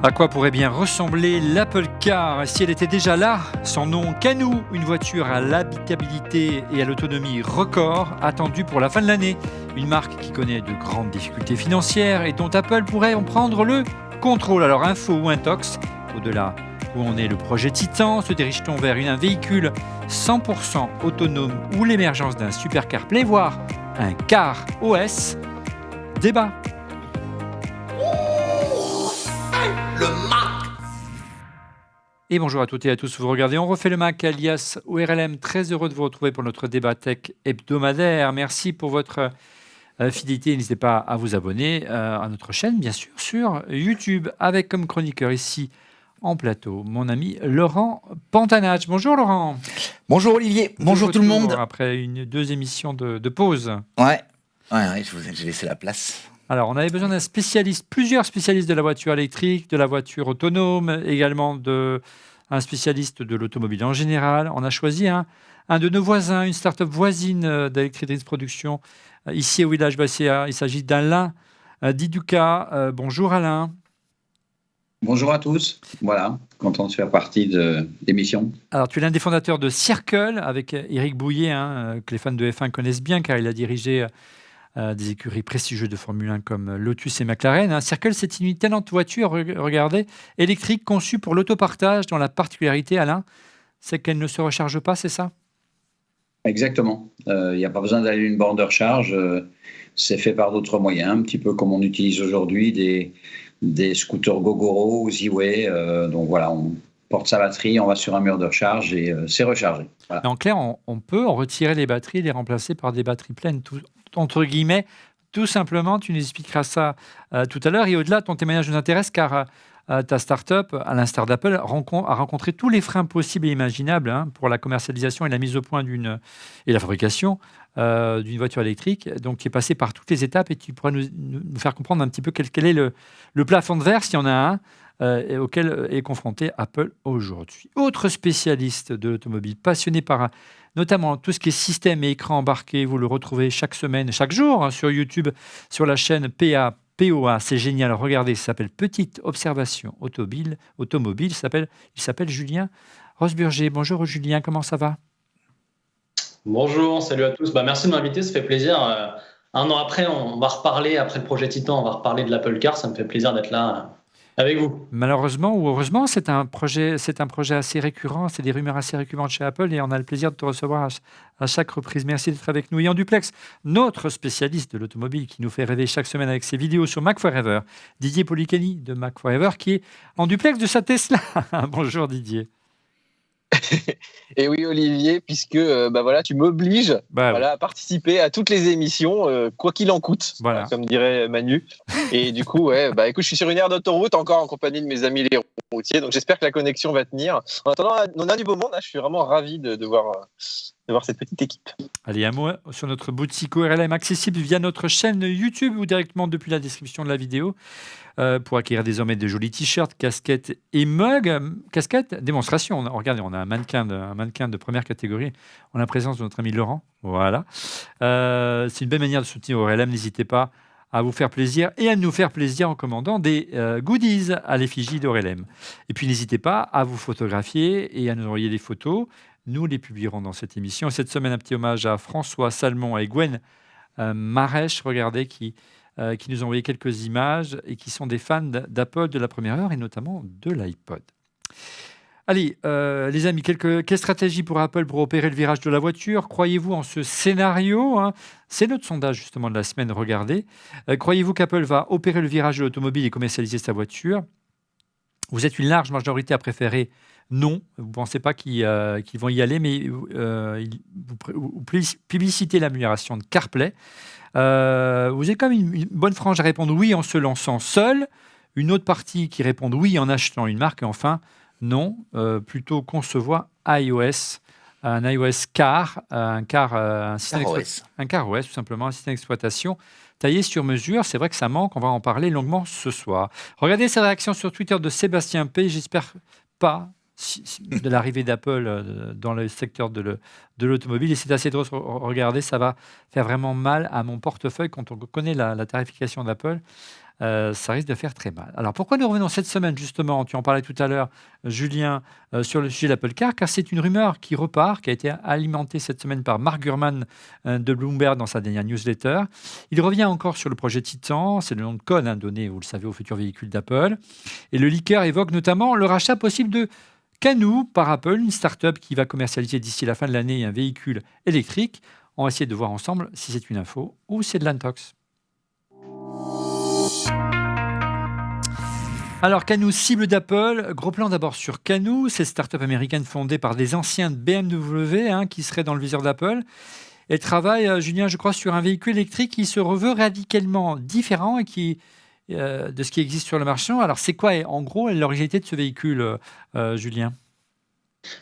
À quoi pourrait bien ressembler l'Apple Car si elle était déjà là? Son nom, Canoo, une voiture à l'habitabilité et à l'autonomie record, attendue pour la fin de l'année. Une marque qui connaît de grandes difficultés financières et dont Apple pourrait en prendre le contrôle. Alors info ou intox, au-delà où on est le projet Titan, se dirige-t-on vers un véhicule 100% autonome ou l'émergence d'un super CarPlay, voire un Car OS? Débat. Le Mac. Et bonjour à toutes et à tous, vous regardez On refait le Mac, alias ORLM. Très heureux de vous retrouver pour notre débat tech hebdomadaire. Merci pour votre fidélité. N'hésitez pas à vous abonner à notre chaîne, bien sûr, sur YouTube, avec comme chroniqueur ici en plateau mon ami Laurent Pantanach. Bonjour Laurent. Bonjour Olivier, bonjour tout le monde. Après deux émissions de pause. Ouais, j'ai laissé la place. Alors, on avait besoin d'un spécialiste, plusieurs spécialistes de la voiture électrique, de la voiture autonome, également un spécialiste de l'automobile en général. On a choisi un de nos voisins, une start-up voisine d'électricité de production, ici au village Basséa. Il s'agit d'Alain Diduca. Bonjour Alain. Bonjour à tous. Voilà, content de faire partie de l'émission. Alors, tu es l'un des fondateurs de Circle avec Éric Bouillet, que les fans de F1 connaissent bien car il a dirigé des écuries prestigieuses de Formule 1 comme Lotus et McLaren. Circle, c'est une excellente voiture, regardez, électrique conçue pour l'autopartage, dont la particularité, Alain, c'est qu'elle ne se recharge pas, c'est ça? Exactement. Il n'y a pas besoin d'aller à une borne de recharge. C'est fait par d'autres moyens, un petit peu comme on utilise aujourd'hui des scooters Gogoro ou Z-Way. Donc voilà, on porte sa batterie, on va sur un mur de recharge et c'est rechargé. Voilà. En clair, on peut en retirer les batteries et les remplacer par des batteries pleines, entre guillemets, tout simplement. Tu nous expliqueras ça tout à l'heure. Et au-delà, ton témoignage nous intéresse car ta start-up, à l'instar d'Apple, a rencontré tous les freins possibles et imaginables pour la commercialisation et la mise au point et la fabrication d'une voiture électrique, donc qui est passée par toutes les étapes. Et tu pourrais nous faire comprendre un petit peu quel est le plafond de verre, s'il y en a un, auquel est confronté Apple aujourd'hui. Autre spécialiste de l'automobile, passionné par notamment tout ce qui est système et écran embarqué, vous le retrouvez chaque semaine, chaque jour sur YouTube, sur la chaîne POA. C'est génial, regardez, ça s'appelle Petite Observation Automobile. Il s'appelle Julien Rosburger. Bonjour Julien, comment ça va? Bonjour, salut à tous. Merci de m'inviter, ça fait plaisir. Un an après, on va reparler, après le projet Titan, on va reparler de l'Apple Car. Ça me fait plaisir d'être là avec vous. Malheureusement ou heureusement, c'est un projet assez récurrent, c'est des rumeurs assez récurrentes chez Apple et on a le plaisir de te recevoir à chaque reprise. Merci d'être avec nous. Et en duplex, notre spécialiste de l'automobile qui nous fait rêver chaque semaine avec ses vidéos sur Mac Forever, Didier Policani de Mac Forever, qui est en duplex de sa Tesla. Bonjour Didier. Et oui Olivier, puisque tu m'obliges à participer à toutes les émissions, quoi qu'il en coûte, comme dirait Manu. Et du coup, écoute, je suis sur une aire d'autoroute encore en compagnie de mes amis les routiers, donc j'espère que la connexion va tenir. En attendant, on a du beau monde, je suis vraiment ravi de voir cette petite équipe. Allez, un mot sur notre boutique ORLM accessible via notre chaîne YouTube ou directement depuis la description de la vidéo pour acquérir désormais de jolis t-shirts, casquettes et mugs. Casquettes, démonstration. Regardez, on a un mannequin de première catégorie en la présence de notre ami Laurent. Voilà. C'est une belle manière de soutenir ORLM. N'hésitez pas à vous faire plaisir et à nous faire plaisir en commandant des goodies à l'effigie d'ORLM. Et puis, n'hésitez pas à vous photographier et à nous envoyer des photos. Nous les publierons dans cette émission. Cette semaine, un petit hommage à François Salmon et Gwen Marèche, regardez, qui nous ont envoyé quelques images et qui sont des fans d'Apple de la première heure et notamment de l'iPod. Allez, les amis, quelle stratégie pour Apple pour opérer le virage de la voiture? Croyez-vous en ce scénario? C'est notre sondage justement de la semaine, regardez. Croyez-vous qu'Apple va opérer le virage de l'automobile et commercialiser sa voiture? Vous êtes une large majorité à préférer non. Vous ne pensez pas qu'ils vont y aller, mais vous publicitez l'amélioration de CarPlay. Vous avez quand même une bonne frange à répondre oui en se lançant seul, une autre partie qui répond oui en achetant une marque, et enfin non, plutôt concevoir un iOS Car, un Car OS, tout simplement, un système d'exploitation taillé sur mesure. C'est vrai que ça manque, on va en parler longuement ce soir. Regardez cette réaction sur Twitter de Sébastien P. J'espère pas de l'arrivée d'Apple dans le secteur de l'automobile. Et c'est assez drôle. Regardez, ça va faire vraiment mal à mon portefeuille quand on connaît la tarification d'Apple. ça risque de faire très mal. Alors pourquoi nous revenons cette semaine justement, tu en parlais tout à l'heure Julien, sur le sujet de l'Apple Car, car c'est une rumeur qui repart, qui a été alimentée cette semaine par Mark Gurman de Bloomberg dans sa dernière newsletter. Il revient encore sur le projet Titan, c'est le nom de code donné, vous le savez, aux futurs véhicules d'Apple. Et le leaker évoque notamment le rachat possible de Canoo par Apple, une start-up qui va commercialiser d'ici la fin de l'année un véhicule électrique. On va essayer de voir ensemble si c'est une info ou c'est de l'intox. Alors, Canoo, cible d'Apple. Gros plan d'abord sur Canoo, cette start-up américaine fondée par des anciens de BMW qui seraient dans le viseur d'Apple. Elle travaille, Julien, je crois, sur un véhicule électrique qui se reveut radicalement différent et qui, de ce qui existe sur le marché. Alors, c'est quoi, en gros, l'originalité de ce véhicule, Julien ?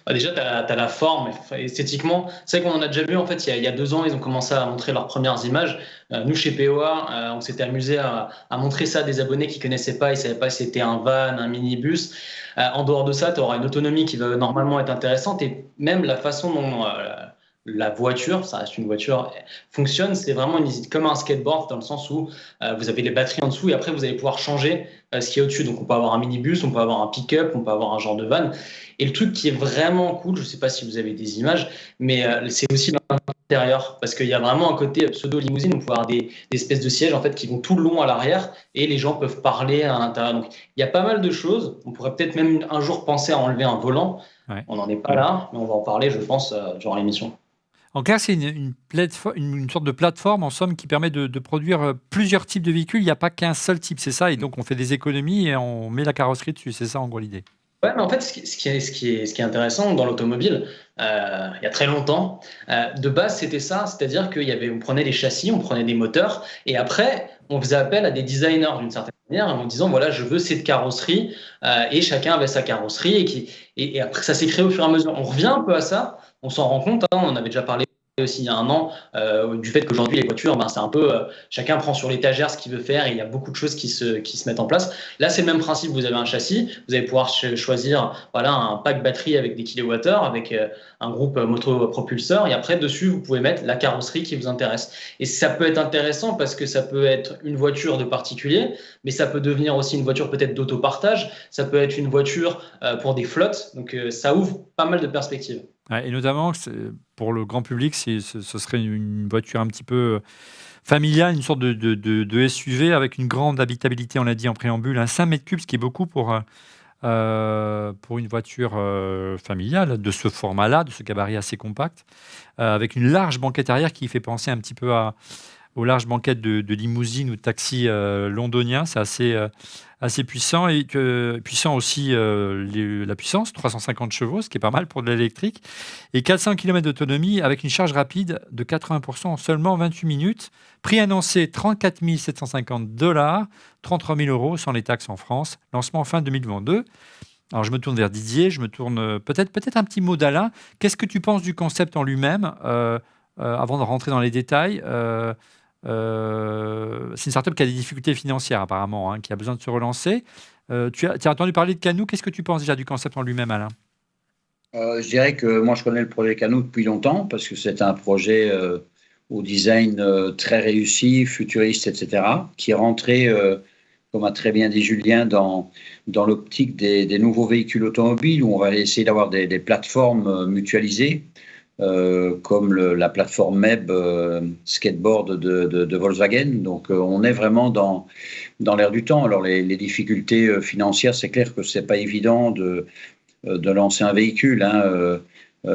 Déjà, tu as la forme, esthétiquement. C'est vrai qu'on en a déjà vu, en fait, il y a 2 ans, ils ont commencé à montrer leurs premières images. Nous, chez POA, on s'était amusé à montrer ça à des abonnés qui ne connaissaient pas, ils ne savaient pas si c'était un van, un minibus. En dehors de ça, tu auras une autonomie qui va normalement être intéressante et même la façon dont la voiture, ça reste une voiture, fonctionne, c'est vraiment comme un skateboard dans le sens où vous avez les batteries en dessous et après vous allez pouvoir changer ce qui est au-dessus. Donc on peut avoir un minibus, on peut avoir un pick-up, on peut avoir un genre de van. Et le truc qui est vraiment cool, je ne sais pas si vous avez des images, mais c'est aussi l'intérieur parce qu'il y a vraiment un côté pseudo-limousine, on peut avoir des espèces de sièges en fait qui vont tout le long à l'arrière et les gens peuvent parler à l'intérieur. Donc il y a pas mal de choses. On pourrait peut-être même un jour penser à enlever un volant. Ouais. On n'en est pas là, mais on va en parler, je pense, durant l'émission. En clair, c'est une sorte de plateforme, en somme, qui permet de produire plusieurs types de véhicules. Il n'y a pas qu'un seul type, c'est ça. Et donc, on fait des économies et on met la carrosserie dessus. C'est ça, en gros, l'idée. Ouais, mais en fait, ce qui est intéressant dans l'automobile, il y a très longtemps, de base, c'était ça. C'est-à-dire on prenait des châssis, on prenait des moteurs, et après, on faisait appel à des designers d'une certaine manière, en disant, voilà, je veux cette carrosserie, et chacun avait sa carrosserie, et après, ça s'est créé au fur et à mesure. On revient un peu à ça. On s'en rend compte, on en avait déjà parlé aussi il y a un an, du fait qu'aujourd'hui les voitures, c'est un peu chacun prend sur l'étagère ce qu'il veut faire et il y a beaucoup de choses qui se mettent en place. Là, c'est le même principe, vous avez un châssis, vous allez pouvoir choisir un pack batterie avec des kilowattheures, avec un groupe motopropulseur et après dessus, vous pouvez mettre la carrosserie qui vous intéresse. Et ça peut être intéressant parce que ça peut être une voiture de particulier, mais ça peut devenir aussi une voiture peut-être d'autopartage, ça peut être une voiture pour des flottes, donc ça ouvre pas mal de perspectives. Et notamment, pour le grand public, ce serait une voiture un petit peu familiale, une sorte de SUV avec une grande habitabilité, on l'a dit en préambule, un 5 mètres cubes, ce qui est beaucoup pour une voiture familiale de ce format-là, de ce gabarit assez compact, avec une large banquette arrière qui fait penser un petit peu aux larges banquettes de limousine ou de taxi londonien. C'est assez puissant et puissant aussi la puissance, 350 chevaux, ce qui est pas mal pour de l'électrique, et 400 km d'autonomie avec une charge rapide de 80% en seulement 28 minutes. Prix annoncé $34 750, $33 000 sans les taxes en France. Lancement fin 2022. Alors je me tourne vers Didier, peut-être un petit mot d'Alain. Qu'est-ce que tu penses du concept en lui-même avant de rentrer dans les détails? C'est une startup qui a des difficultés financières apparemment, qui a besoin de se relancer. Tu as entendu parler de Canoo. Qu'est-ce que tu penses déjà du concept en lui-même, Alain ? Je dirais que moi je connais le projet Canoo depuis longtemps parce que c'est un projet au design très réussi, futuriste, etc., qui est rentré, comme a très bien dit Julien, dans l'optique des nouveaux véhicules automobiles où on va essayer d'avoir des plateformes mutualisées. Comme la plateforme MEB skateboard de Volkswagen. Donc on est vraiment dans l'air du temps. Alors les difficultés financières, c'est clair que c'est pas évident de lancer un véhicule.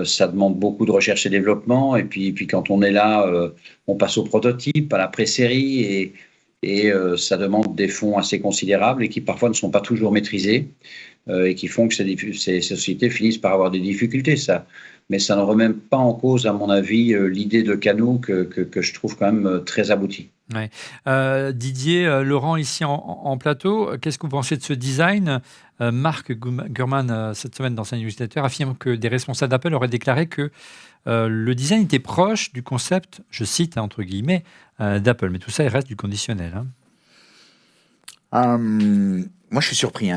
Ça demande beaucoup de recherche et développement. Et puis quand on est là, on passe au prototype, à la pré-série et ça demande des fonds assez considérables et qui parfois ne sont pas toujours maîtrisés et qui font que ces sociétés finissent par avoir des difficultés. Mais ça ne remet pas en cause, à mon avis, l'idée de Canoo que je trouve quand même très aboutie. Ouais. Didier, Laurent, ici en plateau, qu'est-ce que vous pensez de ce design ? Mark Gurman, cette semaine, dans sa newsletter, affirme que des responsables d'Apple auraient déclaré que le design était proche du concept, je cite, entre guillemets, d'Apple. Mais tout ça, il reste du conditionnel. Moi, je suis surpris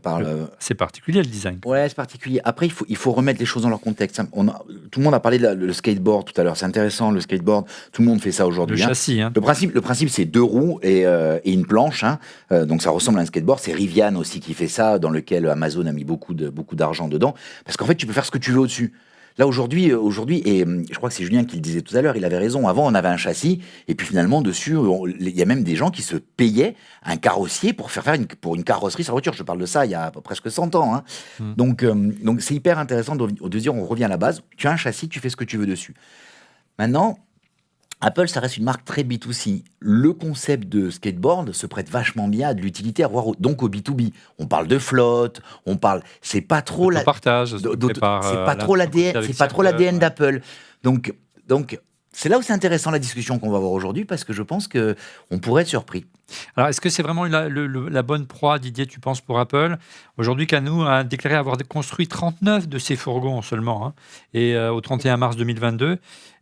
par C'est particulier le design. Ouais, c'est particulier. Après, il faut remettre les choses dans leur contexte. Tout le monde a parlé de le skateboard tout à l'heure. C'est intéressant, le skateboard. Tout le monde fait ça aujourd'hui. Le châssis. Le principe, c'est 2 roues et une planche. Donc, ça ressemble à un skateboard. C'est Rivian aussi qui fait ça, dans lequel Amazon a mis beaucoup d'argent dedans. Parce qu'en fait, tu peux faire ce que tu veux au-dessus. Là, aujourd'hui, et je crois que c'est Julien qui le disait tout à l'heure, il avait raison. Avant, on avait un châssis, et puis finalement, dessus, il y a même des gens qui se payaient un carrossier pour faire pour une carrosserie sur la voiture. Je parle de ça il y a presque 100 ans. Donc, c'est hyper intéressant de dire, on revient à la base. Tu as un châssis, tu fais ce que tu veux dessus. Maintenant, Apple, ça reste une marque très B2C. Le concept de skateboard se prête vachement bien à de l'utilitaire, voire donc au B2B. On parle de flotte, c'est pas trop l'ADN d'Apple. Donc, c'est là où c'est intéressant la discussion qu'on va avoir aujourd'hui, parce que je pense qu'on pourrait être surpris. Alors, est-ce que c'est vraiment la bonne proie, Didier, tu penses, pour Apple ? Aujourd'hui, Canoo a déclaré avoir construit 39 de ses fourgons seulement, et au 31 mars 2022,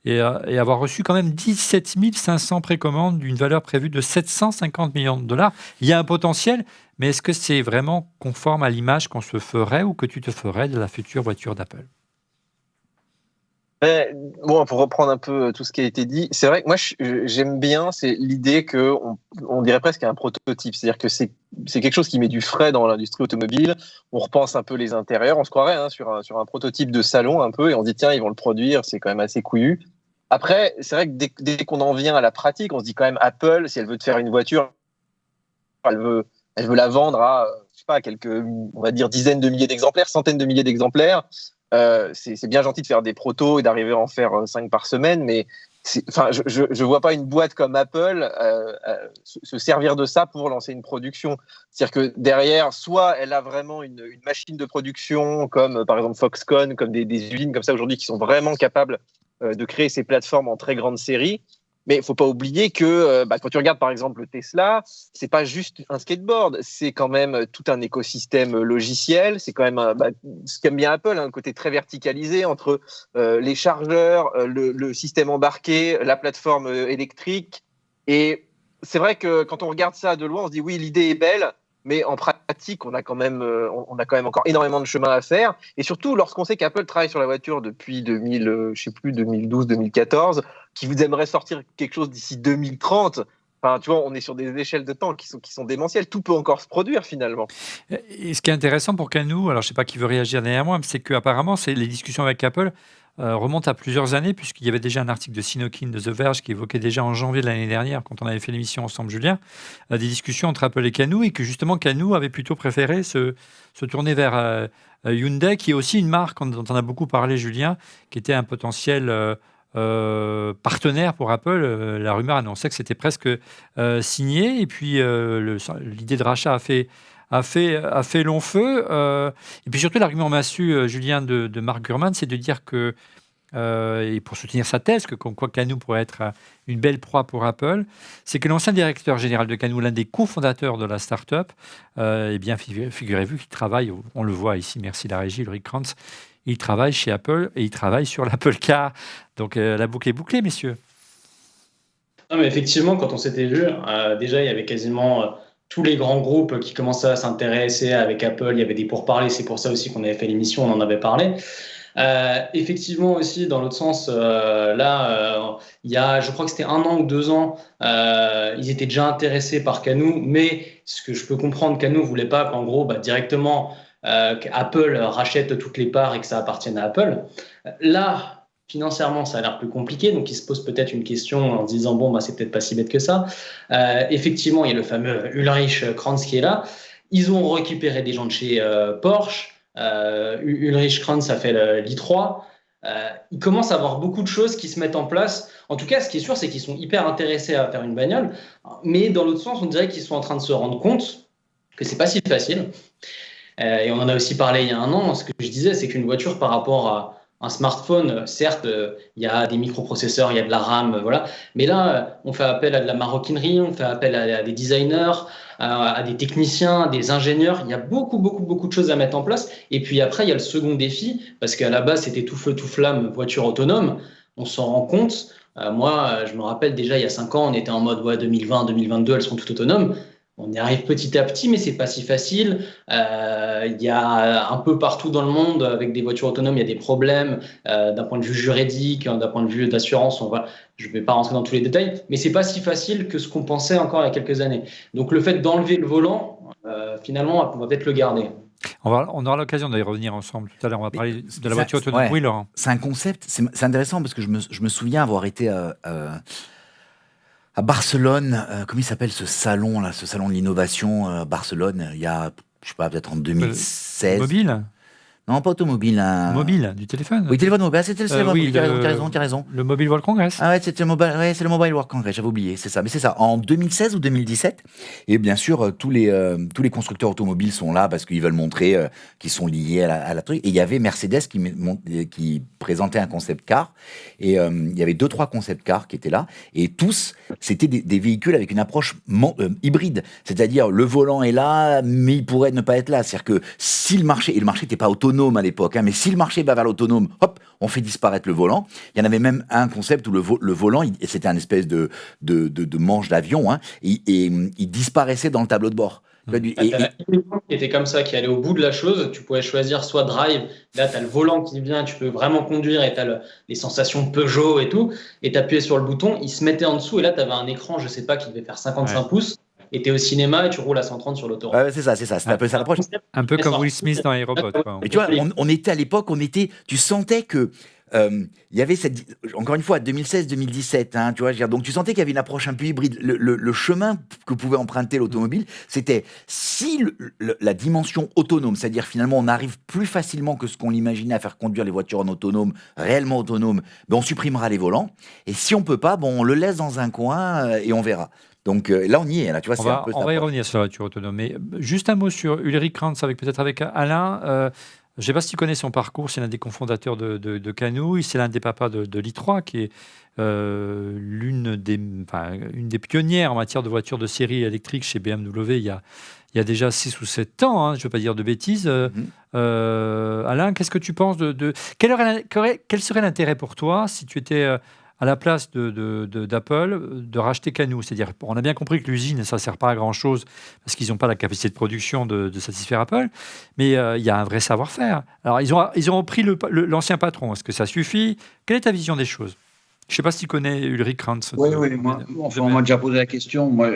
et avoir reçu quand même 17 500 précommandes d'une valeur prévue de 750 millions de dollars. Il y a un potentiel, mais est-ce que c'est vraiment conforme à l'image qu'on se ferait ou que tu te ferais de la future voiture d'Apple ? Bon, pour reprendre un peu tout ce qui a été dit, c'est vrai que moi j'aime bien, c'est l'idée qu'on dirait presque un prototype, c'est-à-dire que c'est quelque chose qui met du frais dans l'industrie automobile. On repense un peu les intérieurs, on se croirait sur un prototype de salon un peu, et on dit tiens, ils vont le produire, c'est quand même assez couillu. Après, c'est vrai que dès qu'on en vient à la pratique, on se dit quand même Apple, si elle veut te faire une voiture, elle veut la vendre à, je sais pas, quelques, on va dire dizaines de milliers d'exemplaires, centaines de milliers d'exemplaires. C'est bien gentil de faire des protos et d'arriver à en faire 5 par semaine, mais je vois pas une boîte comme Apple se servir de ça pour lancer une production. C'est-à-dire que derrière, soit elle a vraiment une machine de production comme par exemple Foxconn, comme des usines comme ça aujourd'hui qui sont vraiment capables de créer ces plateformes en très grande série. Mais il ne faut pas oublier que quand tu regardes par exemple le Tesla, c'est pas juste un skateboard, c'est quand même tout un écosystème logiciel. C'est quand même ce qu'aime bien Apple, le côté très verticalisé entre les chargeurs, le système embarqué, la plateforme électrique. Et c'est vrai que quand on regarde ça de loin, on se dit oui, l'idée est belle, mais en pratique, on a quand même encore énormément de chemin à faire. Et surtout, lorsqu'on sait qu'Apple travaille sur la voiture depuis 2012, 2014, qui vous aimerait sortir quelque chose d'ici 2030. Enfin, tu vois, on est sur des échelles de temps qui sont démentielles. Tout peut encore se produire finalement. Et ce qui est intéressant pour Canoo, alors je ne sais pas qui veut réagir derrière moi, mais c'est qu'apparemment, les discussions avec Apple remontent à plusieurs années, puisqu'il y avait déjà un article de Sinokin de The Verge qui évoquait déjà en janvier de l'année dernière, quand on avait fait l'émission ensemble, Julien, des discussions entre Apple et Canoo, et que justement Canoo avait plutôt préféré se tourner vers Hyundai, qui est aussi une marque dont on a beaucoup parlé, Julien, qui était un potentiel partenaire pour Apple. La rumeur annonçait que c'était presque signé, et puis l'idée de rachat a fait long feu. Et puis surtout, l'argument massu, Julien, de Mark Gurman, c'est de dire que, et pour soutenir sa thèse, que comme quoi Canoo pourrait être une belle proie pour Apple, c'est que l'ancien directeur général de Canoo, l'un des cofondateurs de la start-up, eh bien, figurez-vous qu'il travaille, on le voit ici, merci la régie, Ulrich Kranz, il travaille chez Apple et il travaille sur l'Apple Car. Donc la boucle est bouclée, messieurs. Non, mais effectivement, quand on s'était vu, déjà, il y avait quasiment tous les grands groupes qui commençaient à s'intéresser avec Apple. Il y avait des pourparlers. C'est pour ça aussi qu'on avait fait l'émission, on en avait parlé. Effectivement aussi, dans l'autre sens, il y a, je crois que c'était 1 an ou 2 ans, ils étaient déjà intéressés par Canoo. Mais ce que je peux comprendre, Canoo ne voulait pas qu'en gros, directement, qu'Apple rachète toutes les parts et que ça appartienne à Apple. Là, financièrement, ça a l'air plus compliqué, donc ils se posent peut-être une question en se disant bon, c'est peut-être pas si bête que ça. Effectivement, il y a le fameux Ulrich Kranz qui est là. Ils ont récupéré des gens de chez Porsche. Ulrich Kranz a fait l'i3. Il commence à avoir beaucoup de choses qui se mettent en place. En tout cas, ce qui est sûr, c'est qu'ils sont hyper intéressés à faire une bagnole, mais dans l'autre sens, on dirait qu'ils sont en train de se rendre compte que c'est pas si facile. Et on en a aussi parlé il y a 1 an. Ce que je disais, c'est qu'une voiture par rapport à un smartphone, certes, il y a des microprocesseurs, il y a de la RAM, voilà. Mais là, on fait appel à de la maroquinerie, on fait appel à des designers, à des techniciens, à des ingénieurs. Il y a beaucoup de choses à mettre en place. Et puis après, il y a le second défi, parce qu'à la base, c'était tout feu, tout flamme, voiture autonome. On s'en rend compte. Moi, je me rappelle déjà, il y a 5 ans, on était en mode 2020, 2022, elles sont toutes autonomes. On y arrive petit à petit, mais c'est pas si facile. Il y a un peu partout dans le monde, avec des voitures autonomes, il y a des problèmes d'un point de vue juridique, d'un point de vue d'assurance. Je ne vais pas rentrer dans tous les détails, mais c'est pas si facile que ce qu'on pensait encore il y a quelques années. Donc le fait d'enlever le volant, finalement, on va peut-être le garder. On aura l'occasion d'y revenir ensemble tout à l'heure. On va parler de la voiture autonome. Ouais. Oui, Laurent. C'est un concept, c'est intéressant parce que je me souviens avoir été à Barcelone. Comment il s'appelle ce salon là, ce salon de l'innovation à Barcelone, il y a, je sais pas, peut-être en 2016. Mobile ? Non, pas automobile. Mobile, du téléphone. Oui, téléphone mobile. C'était le téléphone mobile. Tu as raison. Le Mobile World Congress. Ah ouais, c'est le Mobile World Congress. J'avais oublié. C'est ça. Mais c'est ça. En 2016 ou 2017. Et bien sûr, tous les constructeurs automobiles sont là parce qu'ils veulent montrer qu'ils sont liés à la truc. Et il y avait Mercedes qui présentait un concept car. Et il y avait 2-3 concept cars qui étaient là. Et tous, c'était des véhicules avec une approche hybride. C'est-à-dire, le volant est là, mais il pourrait ne pas être là. C'est-à-dire que si le marché n'était pas autonome à l'époque, mais si le marché va vers l'autonome, hop, on fait disparaître le volant. Il y en avait même un concept où le volant, c'était un espèce de manche d'avion, et il disparaissait dans le tableau de bord. Qui était comme ça, qui allait au bout de la chose. Tu pouvais choisir soit drive, là tu as le volant qui vient, tu peux vraiment conduire et tu as les sensations Peugeot et tout, et tu appuyais sur le bouton, il se mettait en dessous et là tu avais un écran, je sais pas, qui devait faire 55 pouces. Et tu es au cinéma et tu roules à 130 sur l'autoroute. Ouais, c'est ça, c'était un peu ça l'approche. Un peu comme Will Smith dans iRobot. Mais tu vois, on était à l'époque, tu sentais que il y avait encore une fois, 2016-2017, tu vois, donc tu sentais qu'il y avait une approche un peu hybride. Le chemin que pouvait emprunter l'automobile, c'était si la dimension autonome, c'est-à-dire finalement on arrive plus facilement que ce qu'on imaginait à faire conduire les voitures en autonome, réellement autonomes, on supprimera les volants. Et si on peut pas, on le laisse dans un coin et on verra. Donc là, on y est. Là, tu vois, on va y revenir sur la voiture autonome. Mais juste un mot sur Ulrich Krantz, peut-être avec Alain. Je ne sais pas si tu connais son parcours. C'est l'un des cofondateurs de Canoo. C'est l'un des papas de l'I3, qui est une des pionnières en matière de voitures de série électriques chez BMW il y a déjà 6 ou 7 ans. Je ne veux pas dire de bêtises. Alain, qu'est-ce que tu penses quel serait l'intérêt pour toi si tu étais à la place d'Apple, de racheter Canoo? C'est-à-dire, on a bien compris que l'usine, ça ne sert pas à grand-chose parce qu'ils n'ont pas la capacité de production de satisfaire Apple, mais il y a un vrai savoir-faire. Alors, ils ont repris l'ancien patron. Est-ce que ça suffit? Quelle est ta vision des choses? Je ne sais pas si tu connais Ulrich Krantz. Oui, on m'a déjà posé la question. Moi,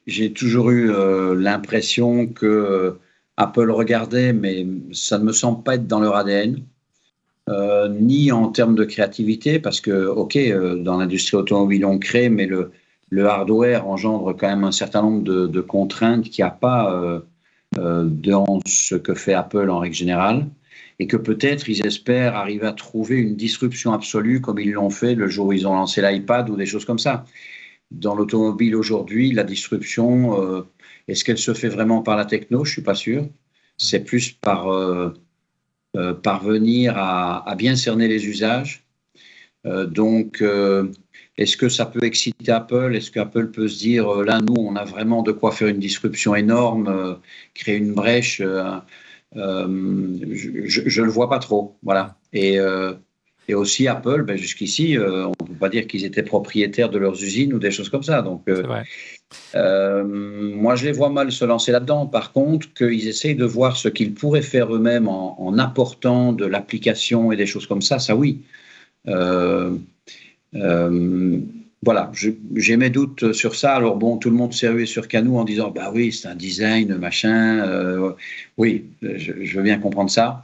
j'ai toujours eu l'impression que Apple regardait, mais ça ne me semble pas être dans leur ADN. Ni en termes de créativité, parce que, dans l'industrie automobile, on crée, mais le hardware engendre quand même un certain nombre de contraintes qu'il n'y a pas dans ce que fait Apple en règle générale, et que peut-être ils espèrent arriver à trouver une disruption absolue, comme ils l'ont fait le jour où ils ont lancé l'iPad ou des choses comme ça. Dans l'automobile aujourd'hui, la disruption, est-ce qu'elle se fait vraiment par la techno? Je ne suis pas sûr. C'est plus par... parvenir à bien cerner les usages. Donc, est-ce que ça peut exciter Apple? Est-ce qu'Apple peut se dire, là, nous, on a vraiment de quoi faire une disruption énorme, créer une brèche? Je ne le vois pas trop. Voilà. Et aussi, Apple, jusqu'ici, on ne peut pas dire qu'ils étaient propriétaires de leurs usines ou des choses comme ça. Donc, c'est vrai. moi, je les vois mal se lancer là-dedans. Par contre, qu'ils essayent de voir ce qu'ils pourraient faire eux-mêmes en apportant de l'application et des choses comme ça, ça oui. Voilà, j'ai mes doutes sur ça. Alors bon, tout le monde s'est rué sur Canoo en disant, bah oui, c'est un design, machin. Oui, je veux bien comprendre ça.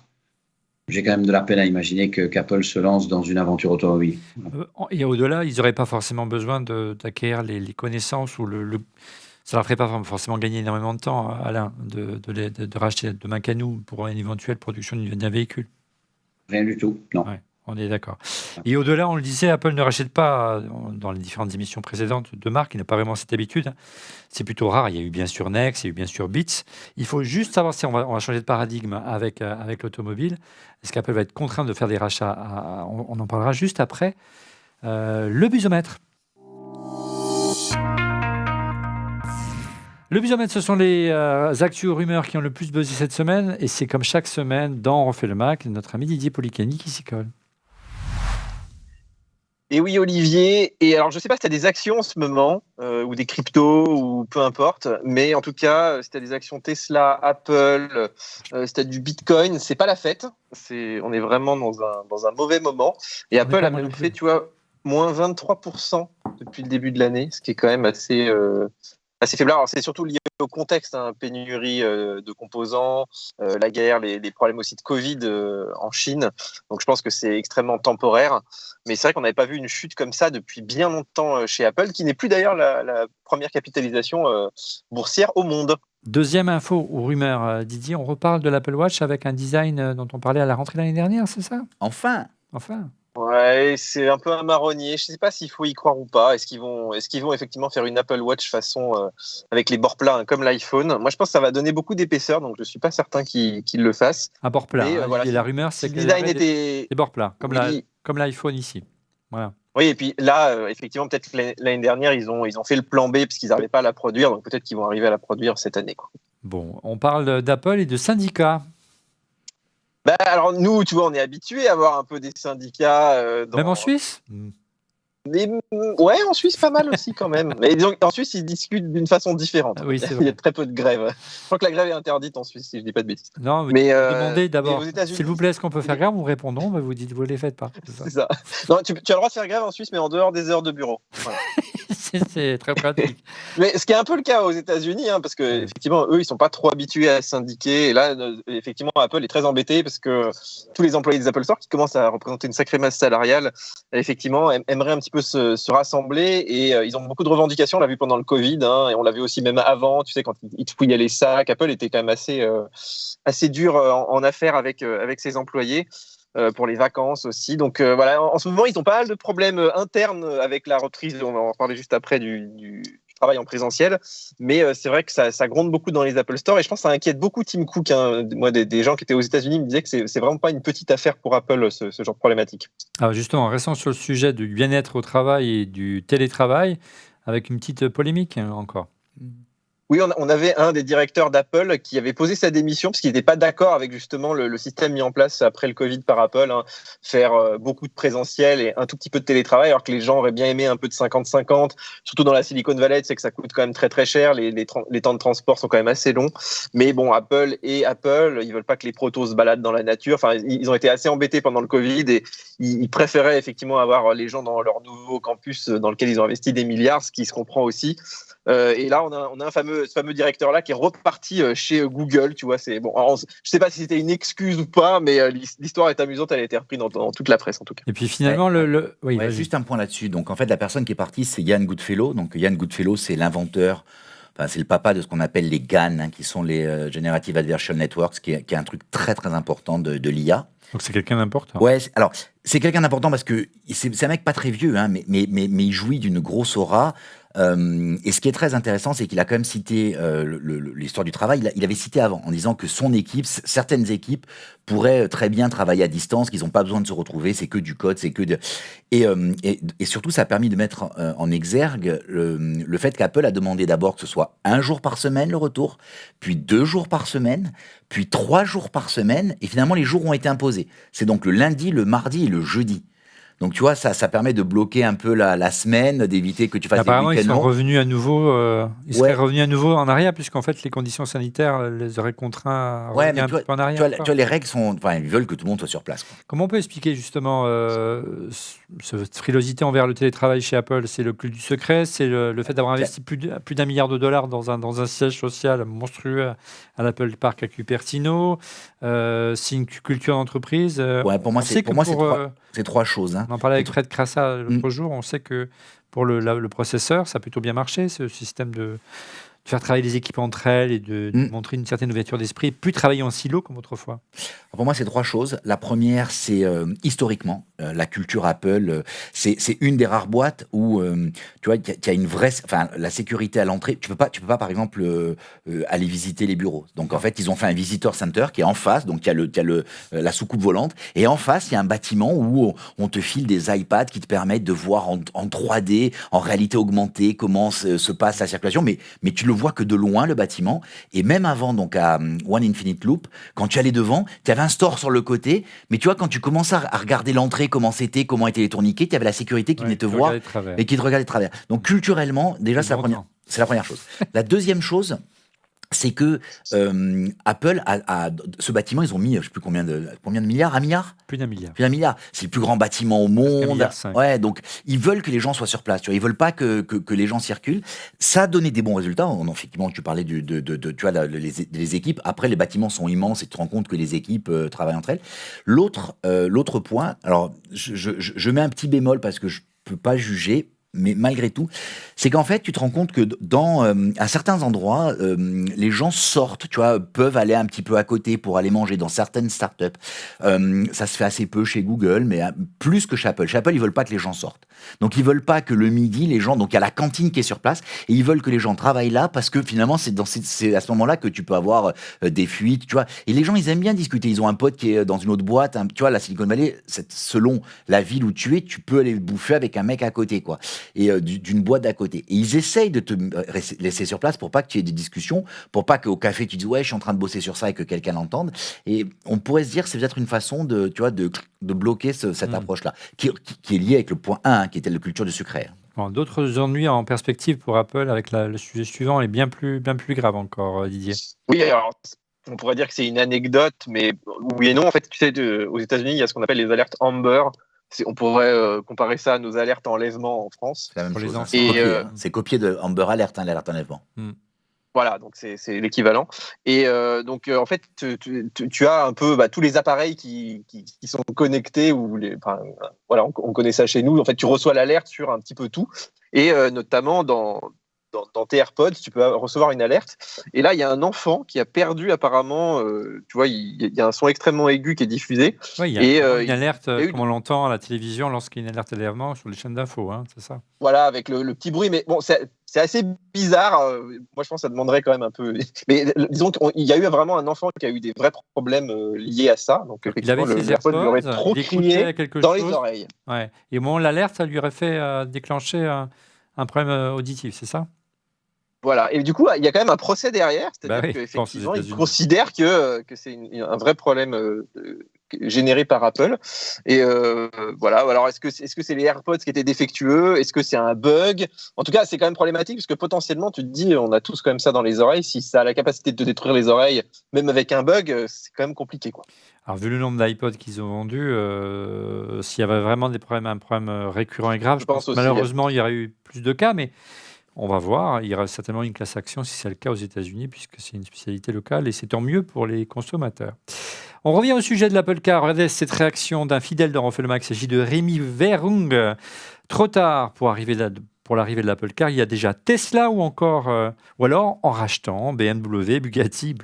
J'ai quand même de la peine à imaginer qu'Apple se lance dans une aventure automobile. Et au-delà, ils n'auraient pas forcément besoin d'acquérir les connaissances ou ça ne leur ferait pas forcément gagner énormément de temps, Alain, de racheter demain Canoo pour une éventuelle production d'un véhicule. Rien du tout, non. Ouais, on est d'accord. Et au-delà, on le disait, Apple ne rachète pas, dans les différentes émissions précédentes, de marques. Il n'a pas vraiment cette habitude. C'est plutôt rare. Il y a eu bien sûr Next, il y a eu bien sûr Beats. Il faut juste savoir si on va changer de paradigme avec l'automobile. Est-ce qu'Apple va être contraint de faire des rachats? On en parlera juste après. Le busomètre. Le busomètre, ce sont les actus rumeurs qui ont le plus buzzé cette semaine. Et c'est comme chaque semaine, dans On refait le Mac, notre ami Didier Policani qui s'y colle. Et oui, Olivier. Et alors, je ne sais pas si tu as des actions en ce moment, ou des cryptos, ou peu importe, mais en tout cas, si tu as des actions Tesla, Apple, si tu as du Bitcoin, c'est pas la fête. On est vraiment dans un mauvais moment. Et Apple a même fait, tu vois, moins 23% depuis le début de l'année, ce qui est quand même assez faible. Alors, c'est surtout lié au contexte, pénurie de composants, la guerre, les problèmes aussi de Covid en Chine. Donc, je pense que c'est extrêmement temporaire. Mais c'est vrai qu'on n'avait pas vu une chute comme ça depuis bien longtemps chez Apple, qui n'est plus d'ailleurs la première capitalisation boursière au monde. Deuxième info ou rumeur, Didier, on reparle de l'Apple Watch avec un design dont on parlait à la rentrée l'année dernière, c'est ça ? Enfin. Ouais, c'est un peu un marronnier. Je ne sais pas s'il faut y croire ou pas. Est-ce qu'ils vont effectivement faire une Apple Watch façon avec les bords plats, comme l'iPhone ? Moi, je pense que ça va donner beaucoup d'épaisseur, donc je ne suis pas certain qu'ils le fassent. Un bord plat. Voilà, et la rumeur, c'est que le design était des bords plats, comme l'iPhone ici. Voilà. Oui, et puis là, effectivement, peut-être que l'année dernière, ils ont fait le plan B parce qu'ils n'arrivaient pas à la produire, donc peut-être qu'ils vont arriver à la produire cette année, quoi. Bon, on parle d'Apple et de syndicats. Alors nous, tu vois, on est habitués à avoir un peu des syndicats. Même en Suisse ? Ouais, en Suisse, pas mal aussi quand même. Mais disons, en Suisse, ils discutent d'une façon différente. Oui, c'est vrai. Il y a très peu de grèves. Je crois que la grève est interdite en Suisse, si je ne dis pas de bêtises. Non, mais demandez d'abord, s'il vous plaît, est-ce qu'on peut faire grève ? Vous répondons, mais vous dites, vous ne les faites pas. C'est ça. Non, tu as le droit de faire grève en Suisse, mais en dehors des heures de bureau. Voilà. C'est très pratique. Mais ce qui est un peu le cas aux États-Unis, parce que effectivement, eux, ils sont pas trop habitués à syndiquer. Et là, effectivement, Apple est très embêté parce que tous les employés des Apple Store, qui commencent à représenter une sacrée masse salariale, effectivement, aimeraient un petit peu se rassembler. Et ils ont beaucoup de revendications. On l'a vu pendant le Covid, et on l'a vu aussi même avant. Tu sais, quand ils te fouillaient les sacs, Apple était quand même assez dur en affaires avec ses employés. Pour les vacances aussi. Donc voilà, en ce moment, ils ont pas mal de problèmes internes avec la reprise. On va en parler juste après du travail en présentiel. Mais c'est vrai que ça gronde beaucoup dans les Apple Store et je pense que ça inquiète beaucoup Tim Cook. Moi, des gens qui étaient aux États-Unis me disaient que c'est vraiment pas une petite affaire pour Apple, ce genre de problématique. Alors justement, restons sur le sujet du bien-être au travail et du télétravail, avec une petite polémique encore. Oui, on avait un des directeurs d'Apple qui avait posé sa démission parce qu'il n'était pas d'accord avec justement le système mis en place après le Covid par Apple, faire beaucoup de présentiel et un tout petit peu de télétravail, alors que les gens auraient bien aimé un peu de 50-50, surtout dans la Silicon Valley, c'est que ça coûte quand même très très cher, les temps de transport sont quand même assez longs. Mais bon, Apple, ils veulent pas que les protos se baladent dans la nature. Enfin, ils ont été assez embêtés pendant le Covid et ils préféraient effectivement avoir les gens dans leur nouveau campus dans lequel ils ont investi des milliards, ce qui se comprend aussi. Et là, on a ce fameux directeur-là qui est reparti chez Google. Tu vois, c'est bon. Alors, je ne sais pas si c'était une excuse ou pas, mais l'histoire est amusante. Elle a été reprise dans toute la presse, en tout cas. Et puis finalement, juste un point là-dessus. Donc, en fait, la personne qui est partie, c'est Ian Goodfellow. Donc, Ian Goodfellow, c'est l'inventeur. Enfin, c'est le papa de ce qu'on appelle les GAN, qui sont les Generative Adversarial Networks, qui est un truc très très important de l'IA. Donc c'est quelqu'un d'important. Ouais, alors c'est quelqu'un d'important parce que c'est un mec pas très vieux, mais il jouit d'une grosse aura. Et ce qui est très intéressant, c'est qu'il a quand même cité l'histoire du travail. Il avait cité avant en disant que son équipe, certaines équipes pourraient très bien travailler à distance, qu'ils n'ont pas besoin de se retrouver, c'est que du code, c'est que de... Et surtout, ça a permis de mettre en exergue le fait qu'Apple a demandé d'abord que ce soit 1 jour par semaine le retour, puis 2 jours par semaine, puis 3 jours par semaine, et finalement les jours ont été imposés. C'est donc le lundi, le mardi et le jeudi. Donc tu vois, ça permet de bloquer un peu la semaine, d'éviter que tu fasses des week-ends. Apparemment, ils sont revenus à nouveau. Seraient revenus à nouveau en arrière, puisqu'en fait, les conditions sanitaires les auraient contraints à revenir un peu en arrière. Tu vois, les règles sont, ils veulent que tout le monde soit sur place, quoi. Comment on peut expliquer justement cette frilosité envers le télétravail chez Apple ? C'est le clou du secret, c'est le fait d'avoir investi plus d'$1 milliard dans un siège social monstrueux à l'Apple Park à Cupertino. C'est une culture d'entreprise. Pour moi, c'est 3 choses. On en parlait avec Fred Krasa l'autre jour. On sait que pour le processeur, ça a plutôt bien marché, ce système de faire travailler les équipes entre elles et de montrer une certaine ouverture d'esprit, plus travailler en silo comme autrefois. Pour moi, c'est 3 choses. La première, c'est historiquement, la culture Apple, c'est une des rares boîtes où, tu vois, il y a une vraie... Enfin, la sécurité à l'entrée, tu peux pas par exemple, aller visiter les bureaux. Donc, en fait, ils ont fait un visitor center qui est en face, donc il y a la soucoupe volante, et en face, il y a un bâtiment où on te file des iPads qui te permettent de voir en 3D, en réalité augmentée, comment se passe la circulation, mais tu le vois que de loin le bâtiment. Et même avant, donc à One Infinite Loop, quand tu allais devant, tu avais un store sur le côté. Mais tu vois, quand tu commençais à regarder l'entrée, comment c'était, comment étaient les tourniquets, tu avais la sécurité qui venait te voir et qui te regardait de travers. Donc culturellement, déjà, c'est la première chose. La deuxième chose, c'est que Apple a ce bâtiment, ils ont mis, je ne sais plus combien de milliards, 1 milliard ? Plus d'1 milliard. Plus d'1 milliard. C'est le plus grand bâtiment au monde. Ouais, donc ils veulent que les gens soient sur place. Tu vois, ils veulent pas que les gens circulent. Ça a donné des bons résultats. Effectivement, tu parlais tu vois, les équipes. Après, les bâtiments sont immenses et tu te rends compte que les équipes travaillent entre elles. L'autre point, alors je mets un petit bémol parce que je peux pas juger. Mais malgré tout, c'est qu'en fait, tu te rends compte que à certains endroits, les gens sortent, tu vois, peuvent aller un petit peu à côté pour aller manger dans certaines startups. Ça se fait assez peu chez Google, mais plus que chez Apple. Chez Apple, ils veulent pas que les gens sortent. Donc, ils veulent pas que le midi, les gens, donc il y a la cantine qui est sur place, et ils veulent que les gens travaillent là parce que finalement, c'est à ce moment-là que tu peux avoir des fuites, tu vois. Et les gens, ils aiment bien discuter. Ils ont un pote qui est dans une autre boîte, tu vois, la Silicon Valley, selon la ville où tu es, tu peux aller bouffer avec un mec à côté, quoi. Et d'une boîte d'à côté. Et ils essayent de te laisser sur place pour pas que tu aies des discussions, pour pas qu'au café tu dises ouais, je suis en train de bosser sur ça et que quelqu'un l'entende. Et on pourrait se dire que c'est peut-être une façon de bloquer cette approche-là, qui est liée avec le point 1, qui était la culture du sucré. Bon, d'autres ennuis en perspective pour Apple avec le sujet suivant est bien plus grave encore, Didier. Oui, alors on pourrait dire que c'est une anecdote, mais oui et non. En fait, tu sais, aux États-Unis, il y a ce qu'on appelle les alertes Amber. On pourrait comparer ça à nos alertes enlèvement en France. C'est la même chose. C'est copié de Amber Alert, l'alerte enlèvement. Voilà, donc c'est l'équivalent. Et donc, en fait, tu as un peu tous les appareils qui sont connectés. Voilà, on connaît ça chez nous. En fait, tu reçois l'alerte sur un petit peu tout. Et notamment dans tes AirPods, tu peux recevoir une alerte. Et là, il y a un enfant qui a perdu apparemment, tu vois, il y a un son extrêmement aigu qui est diffusé. Oui, il y a une alerte, comme on l'entend à la télévision lorsqu'il y a une alerte d'enlèvement sur les chaînes d'infos, c'est ça. Voilà, avec le petit bruit. Mais bon, c'est assez bizarre. Moi, je pense que ça demanderait quand même un peu... Mais disons qu'il y a eu vraiment un enfant qui a eu des vrais problèmes liés à ça. Donc, effectivement, le AirPod lui aurait trop crié dans les oreilles. Ouais. Et au moment de l'alerte, ça lui aurait fait déclencher un problème auditif, c'est ça ? Voilà, et du coup, il y a quand même un procès derrière, c'est-à-dire qu'effectivement, ils considèrent que c'est un vrai problème généré par Apple. Et voilà, alors est-ce que c'est les AirPods qui étaient défectueux ? Est-ce que c'est un bug ? En tout cas, c'est quand même problématique, parce que potentiellement, tu te dis, on a tous quand même ça dans les oreilles, si ça a la capacité de te détruire les oreilles, même avec un bug, c'est quand même compliqué, quoi. Alors, vu le nombre d'iPods qu'ils ont vendus, s'il y avait vraiment un problème récurrent et grave, je pense aussi, malheureusement, il y aurait eu plus de cas, mais... On va voir, il y aura certainement une class action si c'est le cas aux États-Unis, puisque c'est une spécialité locale et c'est tant mieux pour les consommateurs. On revient au sujet de l'Apple Car. Regardez cette réaction d'un fidèle de Refait le Mac. Il s'agit de Rémi Verung. Trop tard pour l'arrivée de l'Apple Car. Il y a déjà Tesla ou alors en rachetant BMW, Bugatti,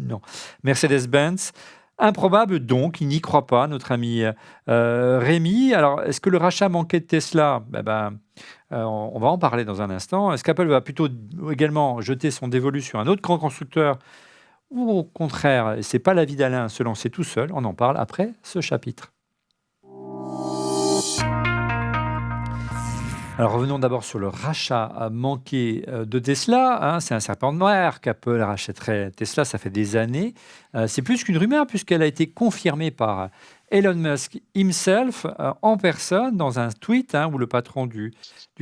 non, Mercedes-Benz. Improbable donc, il n'y croit pas, notre ami Rémi. Alors, est-ce que le rachat manquait de Tesla ? On va en parler dans un instant. Est-ce qu'Apple va plutôt également jeter son dévolu sur un autre grand constructeur ou au contraire, et ce n'est pas l'avis d'Alain, se lancer tout seul ? On en parle après ce chapitre. Alors revenons d'abord sur le rachat manqué de Tesla. C'est un serpent de mer qu'Apple rachèterait Tesla, ça fait des années. C'est plus qu'une rumeur puisqu'elle a été confirmée par Elon Musk himself en personne dans un tweet où le patron du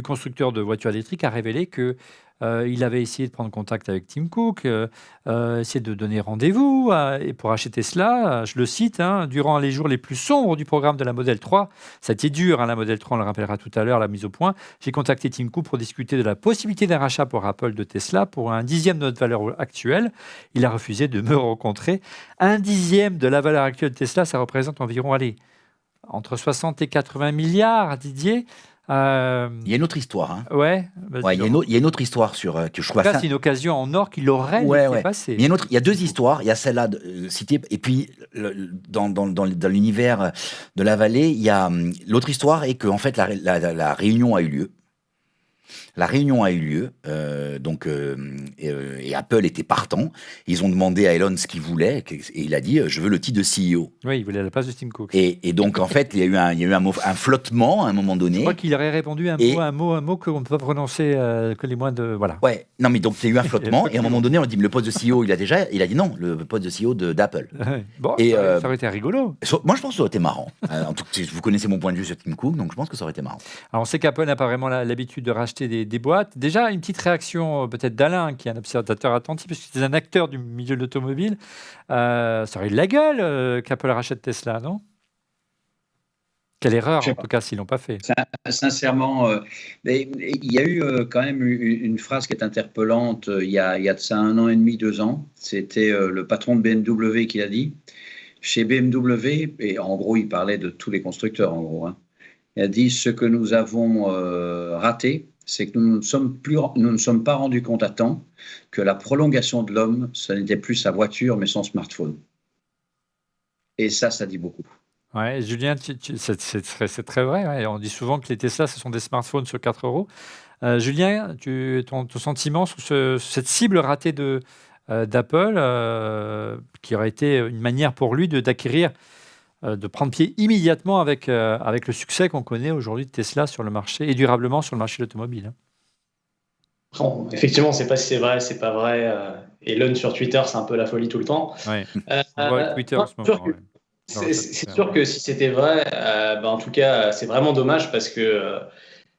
constructeur de voitures électriques a révélé que il avait essayé de prendre contact avec Tim Cook, essayé de donner rendez-vous et pour acheter cela, je le cite, durant les jours les plus sombres du programme de la Model 3, ça a été dur, la Model 3, on le rappellera tout à l'heure, la mise au point, j'ai contacté Tim Cook pour discuter de la possibilité d'un rachat pour Apple de Tesla pour 1/10 de notre valeur actuelle. Il a refusé de me rencontrer. 1/10 de la valeur actuelle de Tesla, ça représente environ, entre 60 et 80 milliards, Didier. Il y a une autre histoire. Ouais, il y a une autre histoire que je trouve. C'est une occasion en or qu'il aurait laissé passer. Il y a deux histoires. Il y a celle-là citée, et puis dans l'univers de la vallée, il y a l'autre histoire est que en fait la réunion a eu lieu. La réunion a eu lieu, et Apple était partant. Ils ont demandé à Elon ce qu'il voulait, et il a dit « je veux le titre de CEO ». Oui, il voulait la place de Tim Cook. Et donc, en fait, il y a eu un flottement à un moment donné. Je crois qu'il aurait répondu un mot qu'on ne peut pas prononcer que les moins de... Voilà. Ouais, non, mais donc, il y a eu un flottement, et à un moment donné, on dit « mais le poste de CEO, il a dit non, le poste de CEO d'Apple ». Bon, ça aurait été rigolo. Moi, je pense que ça aurait été marrant. En tout cas, vous connaissez mon point de vue sur Tim Cook, donc je pense que ça aurait été marrant. Alors, on sait qu'Apple n'a pas vraiment l'habitude de racheter des boîtes. Déjà, une petite réaction peut-être d'Alain, qui est un observateur attentif, parce que c'est un acteur du milieu de l'automobile. Ça aurait eu de la gueule qu'Apple rachète Tesla, non ? Quelle erreur, en tout cas, s'ils ne l'ont pas fait. Sincèrement, il y a eu quand même une phrase qui est interpellante il y a de ça 1 an et demi, 2 ans. C'était le patron de BMW qui l'a dit. Chez BMW, et en gros, il parlait de tous les constructeurs, en gros. Il a dit « ce que nous avons raté, c'est que nous ne sommes pas rendus compte à temps que la prolongation de l'homme, ce n'était plus sa voiture, mais son smartphone. » Et ça dit beaucoup. Ouais, Julien, c'est très vrai. Ouais. On dit souvent que les Tesla, ce sont des smartphones sur 4 euros. Julien, ton sentiment sur cette cible ratée d'Apple, qui aurait été une manière pour lui d'acquérir, de prendre pied immédiatement avec le succès qu'on connaît aujourd'hui de Tesla sur le marché et durablement sur le marché de l'automobile. Bon, effectivement, c'est pas si c'est vrai, c'est pas vrai. Elon sur Twitter, c'est un peu la folie tout le temps. Ouais. Twitter en ce moment. C'est sûr que si c'était vrai, en tout cas, c'est vraiment dommage parce que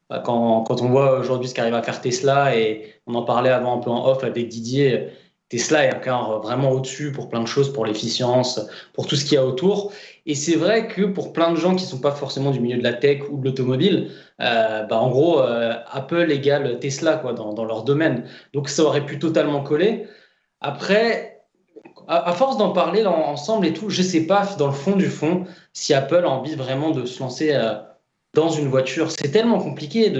quand on voit aujourd'hui ce qu'arrive à faire Tesla, et on en parlait avant un peu en off avec Didier, Tesla est encore vraiment au-dessus pour plein de choses, pour l'efficience, pour tout ce qu'il y a autour. Et c'est vrai que pour plein de gens qui ne sont pas forcément du milieu de la tech ou de l'automobile, en gros, Apple égale Tesla quoi, dans leur domaine. Donc ça aurait pu totalement coller. Après, à force d'en parler ensemble et tout, je ne sais pas, dans le fond du fond, si Apple a envie vraiment de se lancer dans une voiture. C'est tellement compliqué,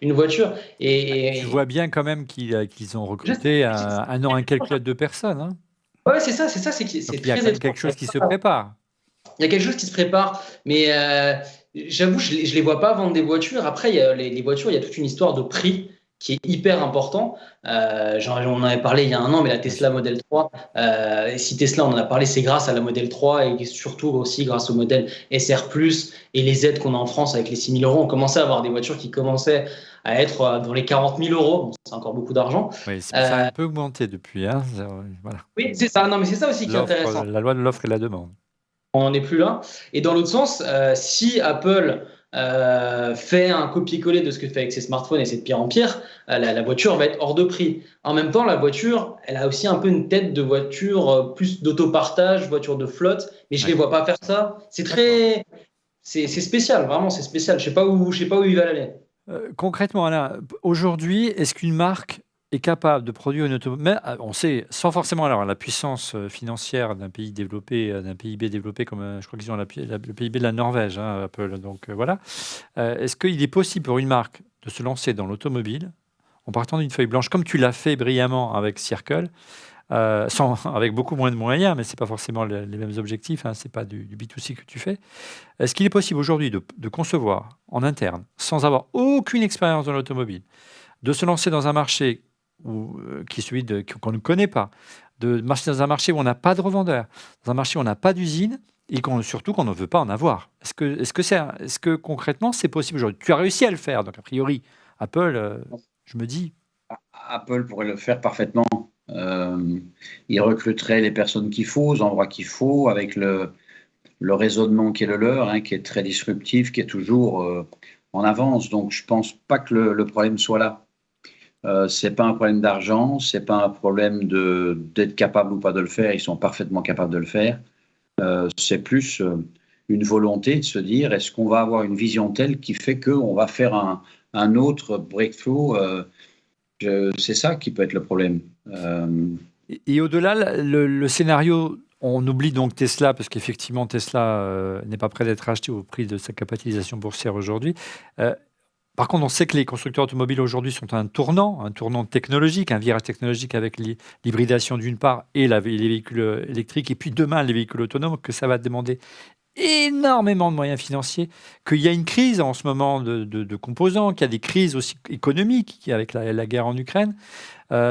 une voiture. Et tu vois bien quand même qu'ils ont recruté un an et quelques de personnes. Hein. Ouais, c'est ça. Il y a quelque chose qui se prépare. Il y a quelque chose qui se prépare, mais j'avoue, je ne les vois pas vendre des voitures. Après, il y a les voitures, il y a toute une histoire de prix qui est hyper important. On en avait parlé il y a 1 an, mais la Tesla Model 3, si Tesla, on en a parlé, c'est grâce à la Model 3 et surtout aussi grâce au modèle SR+, et les aides qu'on a en France avec les 6 000 euros. On commençait à avoir des voitures qui commençaient à être dans les 40 000 euros. Bon, c'est encore beaucoup d'argent. Oui, ça a un peu augmenté depuis. Hein. Voilà. Oui, c'est ça. Non, mais c'est ça aussi qui est intéressant. La loi de l'offre et la demande. On n'en est plus là. Et dans l'autre sens, si Apple fait un copier-coller de ce que fait avec ses smartphones et c'est de pire en pire, la voiture va être hors de prix. En même temps, la voiture, elle a aussi un peu une tête de voiture plus d'autopartage, voiture de flotte, mais je ne les vois pas faire ça. C'est spécial, vraiment, c'est spécial. Je sais pas où ils veulent aller. Concrètement, Alain, aujourd'hui, est-ce qu'une marque est capable de produire une automobile, on sait, sans forcément avoir la puissance financière d'un pays développé, d'un PIB développé, comme je crois qu'ils ont le PIB de la Norvège, hein, Apple, donc voilà. Est-ce qu'il est possible pour une marque de se lancer dans l'automobile en partant d'une feuille blanche, comme tu l'as fait brillamment avec Circle, avec beaucoup moins de moyens, mais ce n'est pas forcément les mêmes objectifs, hein, ce n'est pas du B2C que tu fais. Est-ce qu'il est possible aujourd'hui de concevoir en interne, sans avoir aucune expérience dans l'automobile, de se lancer dans un marché qui est celui qu'on ne connaît pas, de marcher dans un marché où on n'a pas de revendeur, dans un marché où on n'a pas d'usine, et surtout qu'on ne veut pas en avoir. Est-ce que concrètement, c'est possible aujourd'hui ? Tu as réussi à le faire, donc a priori, Apple, je me dis... Apple pourrait le faire parfaitement. Il recruterait les personnes qu'il faut, aux endroits qu'il faut, avec le raisonnement qui est le leur, hein, qui est très disruptif, qui est toujours en avance. Donc, je ne pense pas que le problème soit là. C'est pas un problème d'argent, c'est pas un problème d'être capable ou pas de le faire. Ils sont parfaitement capables de le faire. C'est plus une volonté de se dire est-ce qu'on va avoir une vision telle qui fait qu'on va faire un autre breakthrough. C'est ça qui peut être le problème. Et au-delà, le scénario, on oublie donc Tesla, parce qu'effectivement Tesla n'est pas prêt d'être acheté au prix de sa capitalisation boursière aujourd'hui. Par contre, on sait que les constructeurs automobiles aujourd'hui sont à un tournant technologique, un virage technologique avec l'hybridation d'une part et les véhicules électriques, et puis demain les véhicules autonomes, que ça va demander énormément de moyens financiers, qu'il y a une crise en ce moment de composants, qu'il y a des crises aussi économiques avec la guerre en Ukraine.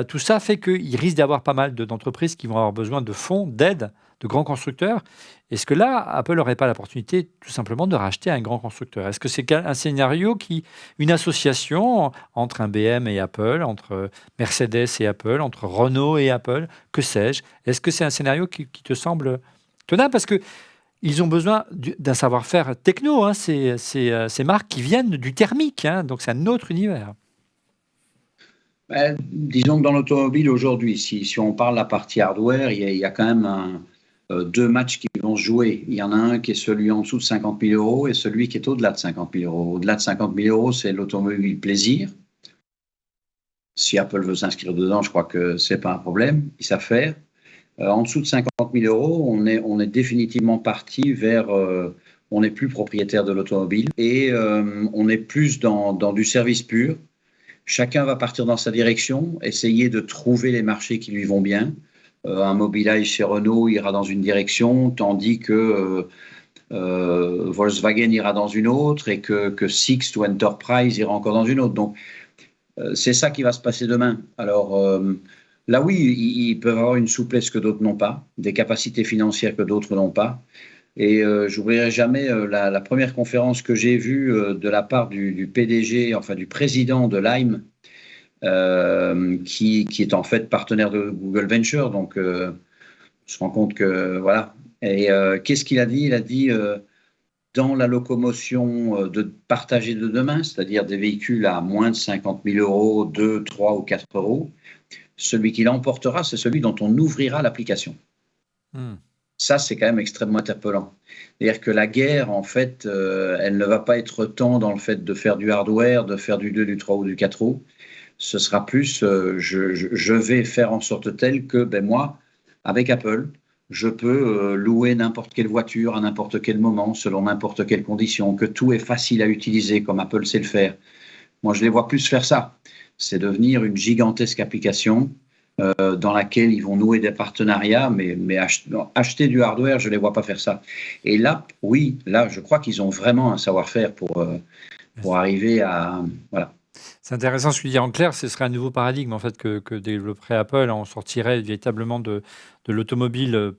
Tout ça fait qu'il risque d'avoir pas mal d'entreprises qui vont avoir besoin de fonds, d'aide, de grands constructeurs. Est-ce que là, Apple n'aurait pas l'opportunité tout simplement de racheter un grand constructeur? Est-ce que c'est un scénario une association entre un BM et Apple, entre Mercedes et Apple, entre Renault et Apple, que sais-je? Est-ce que c'est un scénario qui te semble tenable? Parce que ils ont besoin d'un savoir-faire techno, hein, ces marques qui viennent du thermique, hein, donc c'est un autre univers. Disons que dans l'automobile aujourd'hui, si on parle de la partie hardware, il y a quand même deux matchs qui vont se jouer. Il y en a un qui est celui en dessous de 50 000 euros et celui qui est au-delà de 50 000 euros. Au-delà de 50 000 euros, c'est l'automobile plaisir. Si Apple veut s'inscrire dedans, je crois que ce n'est pas un problème, ils savent faire. En dessous de 50 000 euros, on est définitivement parti vers... on n'est plus propriétaire de l'automobile et on est plus dans du service pur. Chacun va partir dans sa direction, essayer de trouver les marchés qui lui vont bien. Un Mobileye chez Renault ira dans une direction, tandis que Volkswagen ira dans une autre et que Sixt ou Enterprise ira encore dans une autre. Donc, c'est ça qui va se passer demain. Alors, là, oui, ils peuvent avoir une souplesse que d'autres n'ont pas, des capacités financières que d'autres n'ont pas. Et j'oublierai jamais la première conférence que j'ai vue de la part du PDG, enfin du président de Lime, qui est en fait partenaire de Google Venture. Donc, on se rend compte que voilà. Et qu'est-ce qu'il a dit? Il a dit dans la locomotion de partagée de demain, c'est-à-dire des véhicules à moins de 50 000 euros, 2, 3 ou 4 euros, celui qui l'emportera, c'est celui dont on ouvrira l'application. Ça, c'est quand même extrêmement interpellant. C'est-à-dire que la guerre, en fait, elle ne va pas être tant dans le fait de faire du hardware, de faire du 2, du 3 ou du 4 roues. Ce sera plus, je vais faire en sorte telle que, moi, avec Apple, je peux louer n'importe quelle voiture à n'importe quel moment, selon n'importe quelle condition, que tout est facile à utiliser comme Apple sait le faire. Moi, je les vois plus faire ça. C'est devenir une gigantesque application dans laquelle ils vont nouer des partenariats, mais acheter du hardware, je ne les vois pas faire ça. Et là, oui, là, je crois qu'ils ont vraiment un savoir-faire pour arriver à... Voilà. C'est intéressant ce que tu dis. En clair, ce serait un nouveau paradigme en fait, que développerait Apple. On sortirait véritablement de l'automobile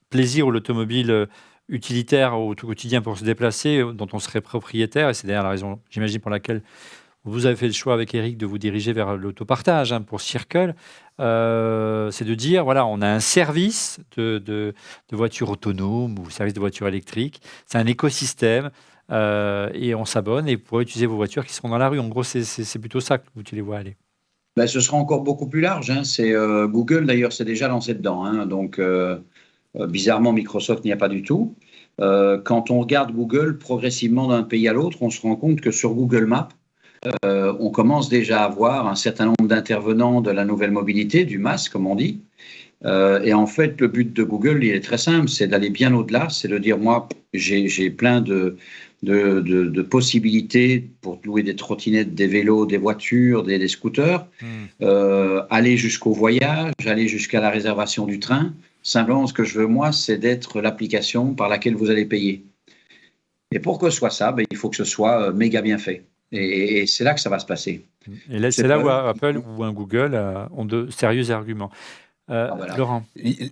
plaisir ou l'automobile utilitaire au tout quotidien pour se déplacer, dont on serait propriétaire. Et c'est d'ailleurs la raison, j'imagine, pour laquelle vous avez fait le choix avec Eric de vous diriger vers l'autopartage pour Circle. C'est de dire, voilà, on a un service de voitures autonomes ou service de voitures électriques. C'est un écosystème et on s'abonne et vous pourrez utiliser vos voitures qui seront dans la rue. En gros, c'est plutôt ça que tu les vois aller. Ce sera encore beaucoup plus large. C'est Google, d'ailleurs, s'est déjà lancé dedans. Donc, bizarrement, Microsoft n'y a pas du tout. Quand on regarde Google progressivement d'un pays à l'autre, on se rend compte que sur Google Maps, on commence déjà à voir un certain nombre d'intervenants de la nouvelle mobilité, du MaaS, comme on dit. Et en fait, le but de Google, il est très simple, c'est d'aller bien au-delà, c'est de dire, moi, j'ai plein de possibilités pour louer des trottinettes, des vélos, des voitures, des scooters, aller jusqu'au voyage, aller jusqu'à la réservation du train. Simplement, ce que je veux, moi, c'est d'être l'application par laquelle vous allez payer. Et pour que ce soit ça, il faut que ce soit méga bien fait. Et c'est là que ça va se passer. Et là, c'est là où Apple ou un Google ont de sérieux arguments. Voilà. Laurent. Il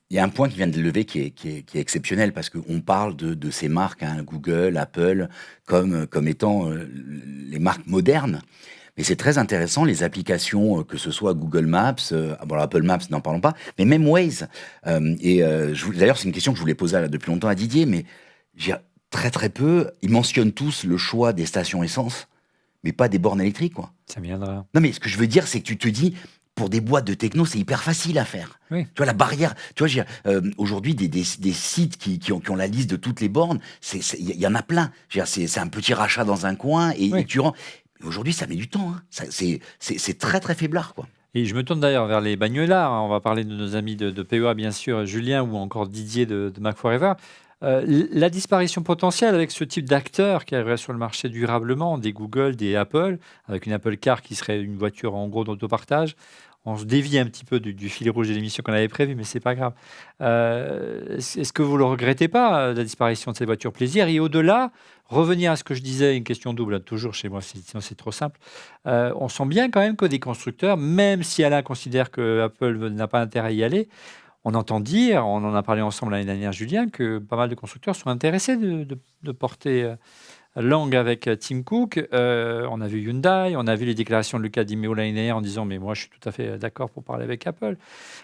y a un point qui vient de lever qui est exceptionnel parce qu'on parle de ces marques, Google, Apple, comme étant les marques modernes. Mais c'est très intéressant, les applications, que ce soit Google Maps, Apple Maps, n'en parlons pas, mais même Waze. D'ailleurs, c'est une question que je voulais poser depuis longtemps à Didier, mais très très peu, ils mentionnent tous le choix des stations essence, mais pas des bornes électriques, quoi. Ça viendra. Non, mais ce que je veux dire, c'est que tu te dis, pour des boîtes de techno, c'est hyper facile à faire. Oui. Tu vois, la barrière, tu vois, aujourd'hui, des sites qui ont la liste de toutes les bornes, il y en a plein. C'est un petit rachat dans un coin et tu rends. Aujourd'hui, ça met du temps. C'est très, très faiblard, quoi. Et je me tourne d'ailleurs vers les bagnolards. On va parler de nos amis de PEA, bien sûr, Julien ou encore Didier de Mac Forever. La disparition potentielle avec ce type d'acteurs qui arriverait sur le marché durablement, des Google, des Apple, avec une Apple Car qui serait une voiture en gros d'autopartage, On se dévie un petit peu du fil rouge de l'émission qu'on avait prévu, mais c'est pas grave. Est-ce que vous le regrettez pas, la disparition de cette voiture plaisir? Et au-delà, revenir à ce que je disais, une question double, toujours chez moi, sinon c'est trop simple. On sent bien quand même que des constructeurs, même si Alain considère que Apple n'a pas intérêt à y aller, on entend dire, on en a parlé ensemble l'année dernière, Julien, que pas mal de constructeurs sont intéressés de porter langue avec Tim Cook. On a vu Hyundai, on a vu les déclarations de Luca Di Meo l'année dernière en disant « mais moi je suis tout à fait d'accord pour parler avec Apple ».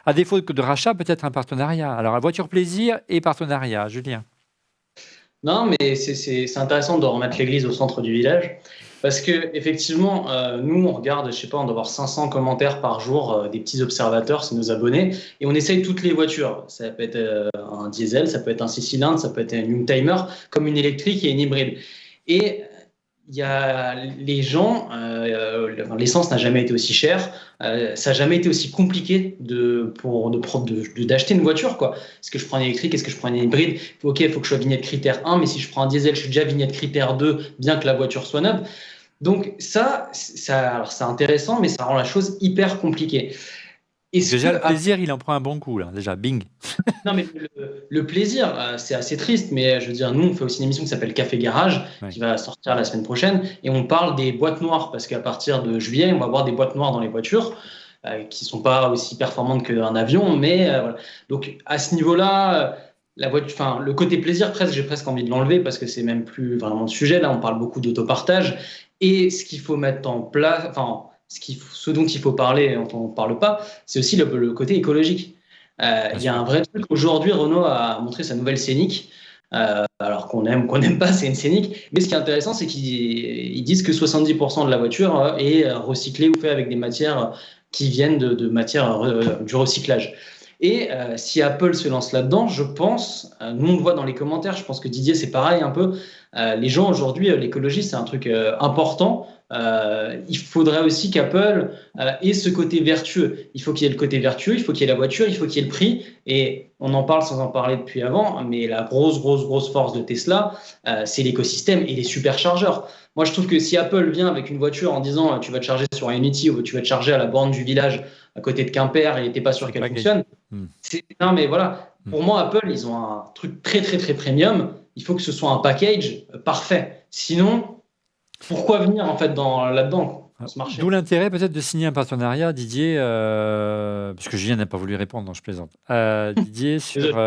À défaut de rachat, peut-être un partenariat. Alors, la voiture plaisir et partenariat, Julien. Non, mais c'est intéressant de remettre l'église au centre du village. Parce que effectivement, nous, on regarde, je sais pas, on doit avoir 500 commentaires par jour, des petits observateurs, c'est nos abonnés, et on essaye toutes les voitures. Ça peut être un diesel, ça peut être un 6 cylindres, ça peut être un youngtimer, comme une électrique et une hybride. Et il y a les gens, l'essence n'a jamais été aussi chère, ça n'a jamais été aussi compliqué d'acheter une voiture, quoi. Est-ce que je prends une électrique, est-ce que je prends une hybride? Ok, il faut que je sois vignette critère 1, mais si je prends un diesel, je suis déjà vignette critère 2, bien que la voiture soit neuve. Donc ça c'est intéressant, mais ça rend la chose hyper compliquée. Déjà, le plaisir, il en prend un bon coup, là. Déjà, bing. Non, mais le plaisir, c'est assez triste, mais je veux dire, nous, on fait aussi une émission qui s'appelle Café Garage, qui va sortir la semaine prochaine, et on parle des boîtes noires, parce qu'à partir de juillet, on va avoir des boîtes noires dans les voitures, qui ne sont pas aussi performantes qu'un avion, mais voilà. Donc, à ce niveau-là, la voiture, le côté plaisir, j'ai presque envie de l'enlever, parce que c'est même plus vraiment le sujet. Là, on parle beaucoup d'autopartage, et ce qu'il faut mettre en place, ce dont il faut parler, dont on ne parle pas, c'est aussi le côté écologique. Il y a un vrai truc. Aujourd'hui, Renault a montré sa nouvelle Scénic. Alors qu'on aime ou qu'on n'aime pas, c'est une Scénic. Mais ce qui est intéressant, c'est qu'ils disent que 70% de la voiture est recyclée ou fait avec des matières qui viennent de matières du recyclage. Et si Apple se lance là-dedans, je pense, nous on le voit dans les commentaires, je pense que Didier c'est pareil un peu, les gens aujourd'hui, l'écologie c'est un truc important. Il faudrait aussi qu'Apple ait ce côté vertueux. Il faut qu'il y ait le côté vertueux, il faut qu'il y ait la voiture, il faut qu'il y ait le prix. Et on en parle sans en parler depuis avant, mais la grosse force de Tesla, c'est l'écosystème et les superchargeurs. Moi, je trouve que si Apple vient avec une voiture en disant tu vas te charger sur un Unity ou tu vas te charger à la borne du village à côté de Quimper et tu n'es pas sûr qu'elle fonctionne, non, mais voilà. Pour moi, Apple, ils ont un truc très premium. Il faut que ce soit un package parfait. Sinon, pourquoi venir en fait là-dedans, dans ce marché? D'où l'intérêt peut-être de signer un partenariat, Didier, parce que Julien n'a pas voulu répondre, donc je plaisante. Didier, sur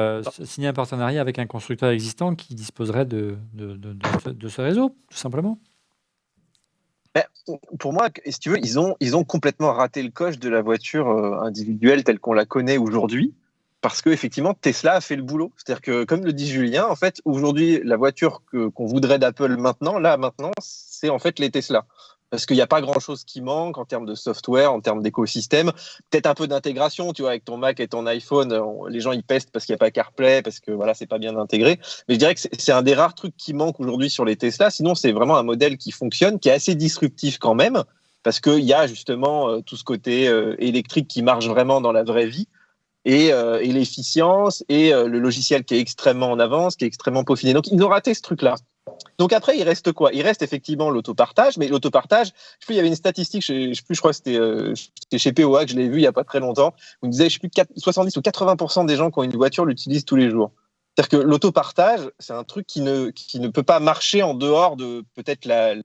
signer un partenariat avec un constructeur existant qui disposerait de ce réseau, tout simplement. Pour moi, si tu veux, ils ont complètement raté le coche de la voiture individuelle telle qu'on la connaît aujourd'hui, parce que effectivement Tesla a fait le boulot. C'est-à-dire que, comme le dit Julien, en fait, aujourd'hui, la voiture qu'on voudrait d'Apple maintenant, c'est en fait les Tesla. Parce qu'il n'y a pas grand-chose qui manque en termes de software, en termes d'écosystème. Peut-être un peu d'intégration, tu vois, avec ton Mac et ton iPhone. Les gens, ils pestent parce qu'il n'y a pas CarPlay, parce que voilà, c'est pas bien intégré. Mais je dirais que c'est un des rares trucs qui manque aujourd'hui sur les Tesla. Sinon, c'est vraiment un modèle qui fonctionne, qui est assez disruptif quand même, parce qu'il y a justement tout ce côté électrique qui marche vraiment dans la vraie vie. Et l'efficience et le logiciel qui est extrêmement en avance, qui est extrêmement peaufiné. Donc, ils ont raté ce truc-là. Donc après, il reste quoi? Il reste effectivement l'autopartage, mais l'autopartage, il y avait une statistique, je crois que c'était chez POA que je l'ai vu il n'y a pas très longtemps, où on disait, 70 ou 80% des gens qui ont une voiture l'utilisent tous les jours. C'est-à-dire que l'autopartage, c'est un truc qui ne peut pas marcher en dehors de peut-être la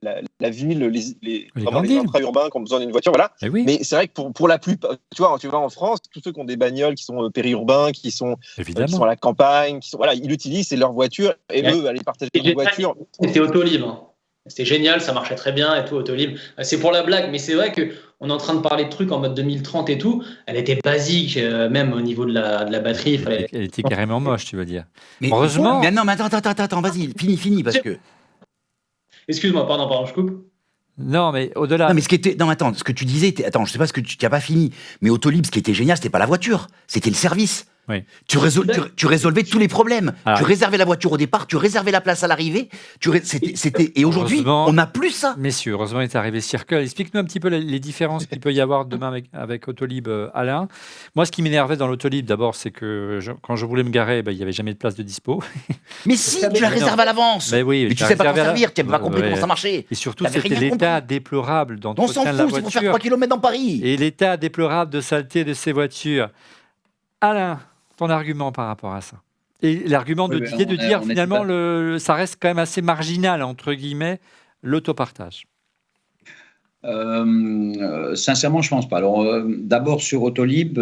ville, les intra-urbains qui ont besoin d'une voiture, voilà. Oui. Mais c'est vrai que pour la plupart, tu vois en France, tous ceux qui ont des bagnoles qui sont périurbains, qui sont à la campagne, ils l'utilisent, c'est leur voiture, et eux, aller partager une voiture. C'était Autolib. C'était génial, ça marchait très bien et tout, Autolib. C'est pour la blague, mais c'est vrai qu'on est en train de parler de trucs en mode 2030 et tout. Elle était basique, même au niveau de la batterie. Elle était carrément moche, tu veux dire. Mais heureusement. Mais non, mais attends, vas-y, finis, parce que. Excuse-moi, pardon, je coupe. Non, mais au-delà. Non, mais ce que tu disais, attends, je sais pas ce que tu n'as pas fini, mais Autolib, ce qui était génial, c'était pas la voiture, c'était le service. Oui. Tu résolvais tous les problèmes. Tu réservais la voiture au départ, tu réservais la place à l'arrivée. Et aujourd'hui, on n'a plus ça. Messieurs, heureusement, il est arrivé Circle. Explique-nous un petit peu les différences qu'il peut y avoir demain avec Autolib, Alain. Moi, ce qui m'énervait dans l'Autolib, d'abord, c'est que quand je voulais me garer, il n'y avait jamais de place de dispo. Mais si, tu la réserves à l'avance. Mais oui, mais tu ne sais pas t'en servir, tu n'avais pas compris comment ça marchait. Et surtout, c'était l'état déplorable d'entretien de la voiture. C'est pour faire 3 km dans Paris. Et l'état déplorable de saleté de ces voitures. Alain, ton argument par rapport à ça. Et l'argument de Didier de dire finalement ça reste quand même assez marginal, entre guillemets, l'autopartage. Sincèrement, je ne pense pas. Alors, d'abord sur Autolib,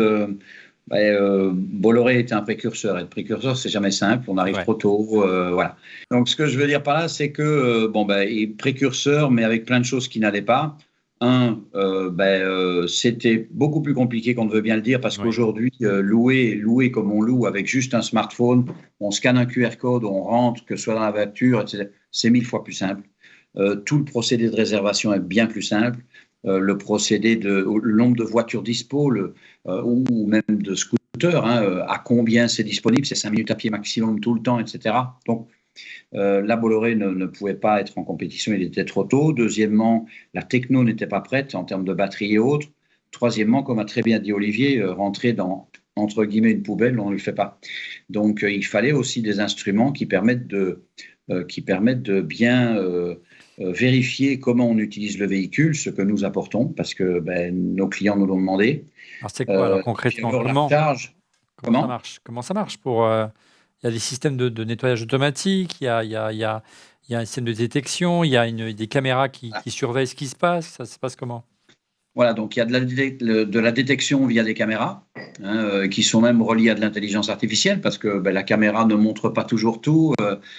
Bolloré était un précurseur. Être précurseur, c'est jamais simple. On arrive trop tôt. Voilà. Donc, ce que je veux dire par là, c'est que il est précurseur, mais avec plein de choses qui n'allaient pas. C'était beaucoup plus compliqué qu'on ne veut bien le dire parce qu'aujourd'hui, louer comme on loue avec juste un smartphone, on scanne un QR code, on rentre, que ce soit dans la voiture, etc., c'est 1000 fois plus simple. Tout le procédé de réservation est bien plus simple. Le procédé le nombre de voitures dispo ou même de scooters, à combien c'est disponible, c'est 5 minutes à pied maximum tout le temps, etc. Donc, là, Bolloré ne pouvait pas être en compétition, il était trop tôt. Deuxièmement, la techno n'était pas prête en termes de batterie et autres. Troisièmement, comme a très bien dit Olivier, rentrer dans, entre guillemets, une poubelle, on ne le fait pas. Donc, il fallait aussi des instruments qui permettent de bien vérifier comment on utilise le véhicule, ce que nous apportons, parce que nos clients nous l'ont demandé. Alors, c'est quoi alors, concrètement Comment ça marche pour... Il y a des systèmes de nettoyage automatique, il y a un système de détection, il y a des caméras qui surveillent ce qui se passe. Ça se passe comment ? Voilà, donc il y a de la détection via des caméras, qui sont même reliées à de l'intelligence artificielle, parce que la caméra ne montre pas toujours tout.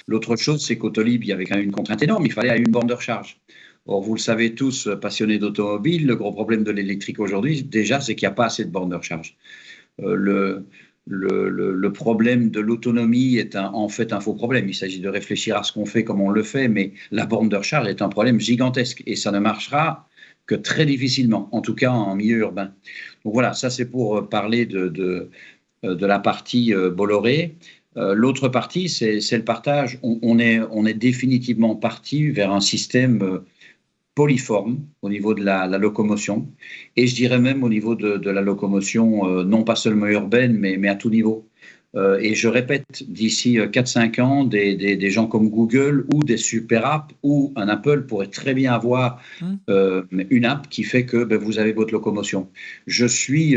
L'autre chose, c'est qu'Autolib, il y avait quand même une contrainte énorme, il fallait aller à une borne de recharge. Or, vous le savez tous, passionnés d'automobile, le gros problème de l'électrique aujourd'hui, déjà, c'est qu'il n'y a pas assez de bornes de recharge. Le problème de l'autonomie est en fait un faux problème. Il s'agit de réfléchir à ce qu'on fait, comment on le fait, mais la borne de recharge est un problème gigantesque et ça ne marchera que très difficilement, en tout cas en milieu urbain. Donc voilà, ça c'est pour parler de la partie Bolloré. L'autre partie, c'est le partage. On est définitivement parti vers un système polyforme au niveau de la locomotion, et je dirais même au niveau de la locomotion, non pas seulement urbaine, mais à tout niveau. Et je répète, d'ici 4-5 ans, des gens comme Google ou des super apps ou un Apple pourrait très bien avoir une app qui fait que vous avez votre locomotion. Je suis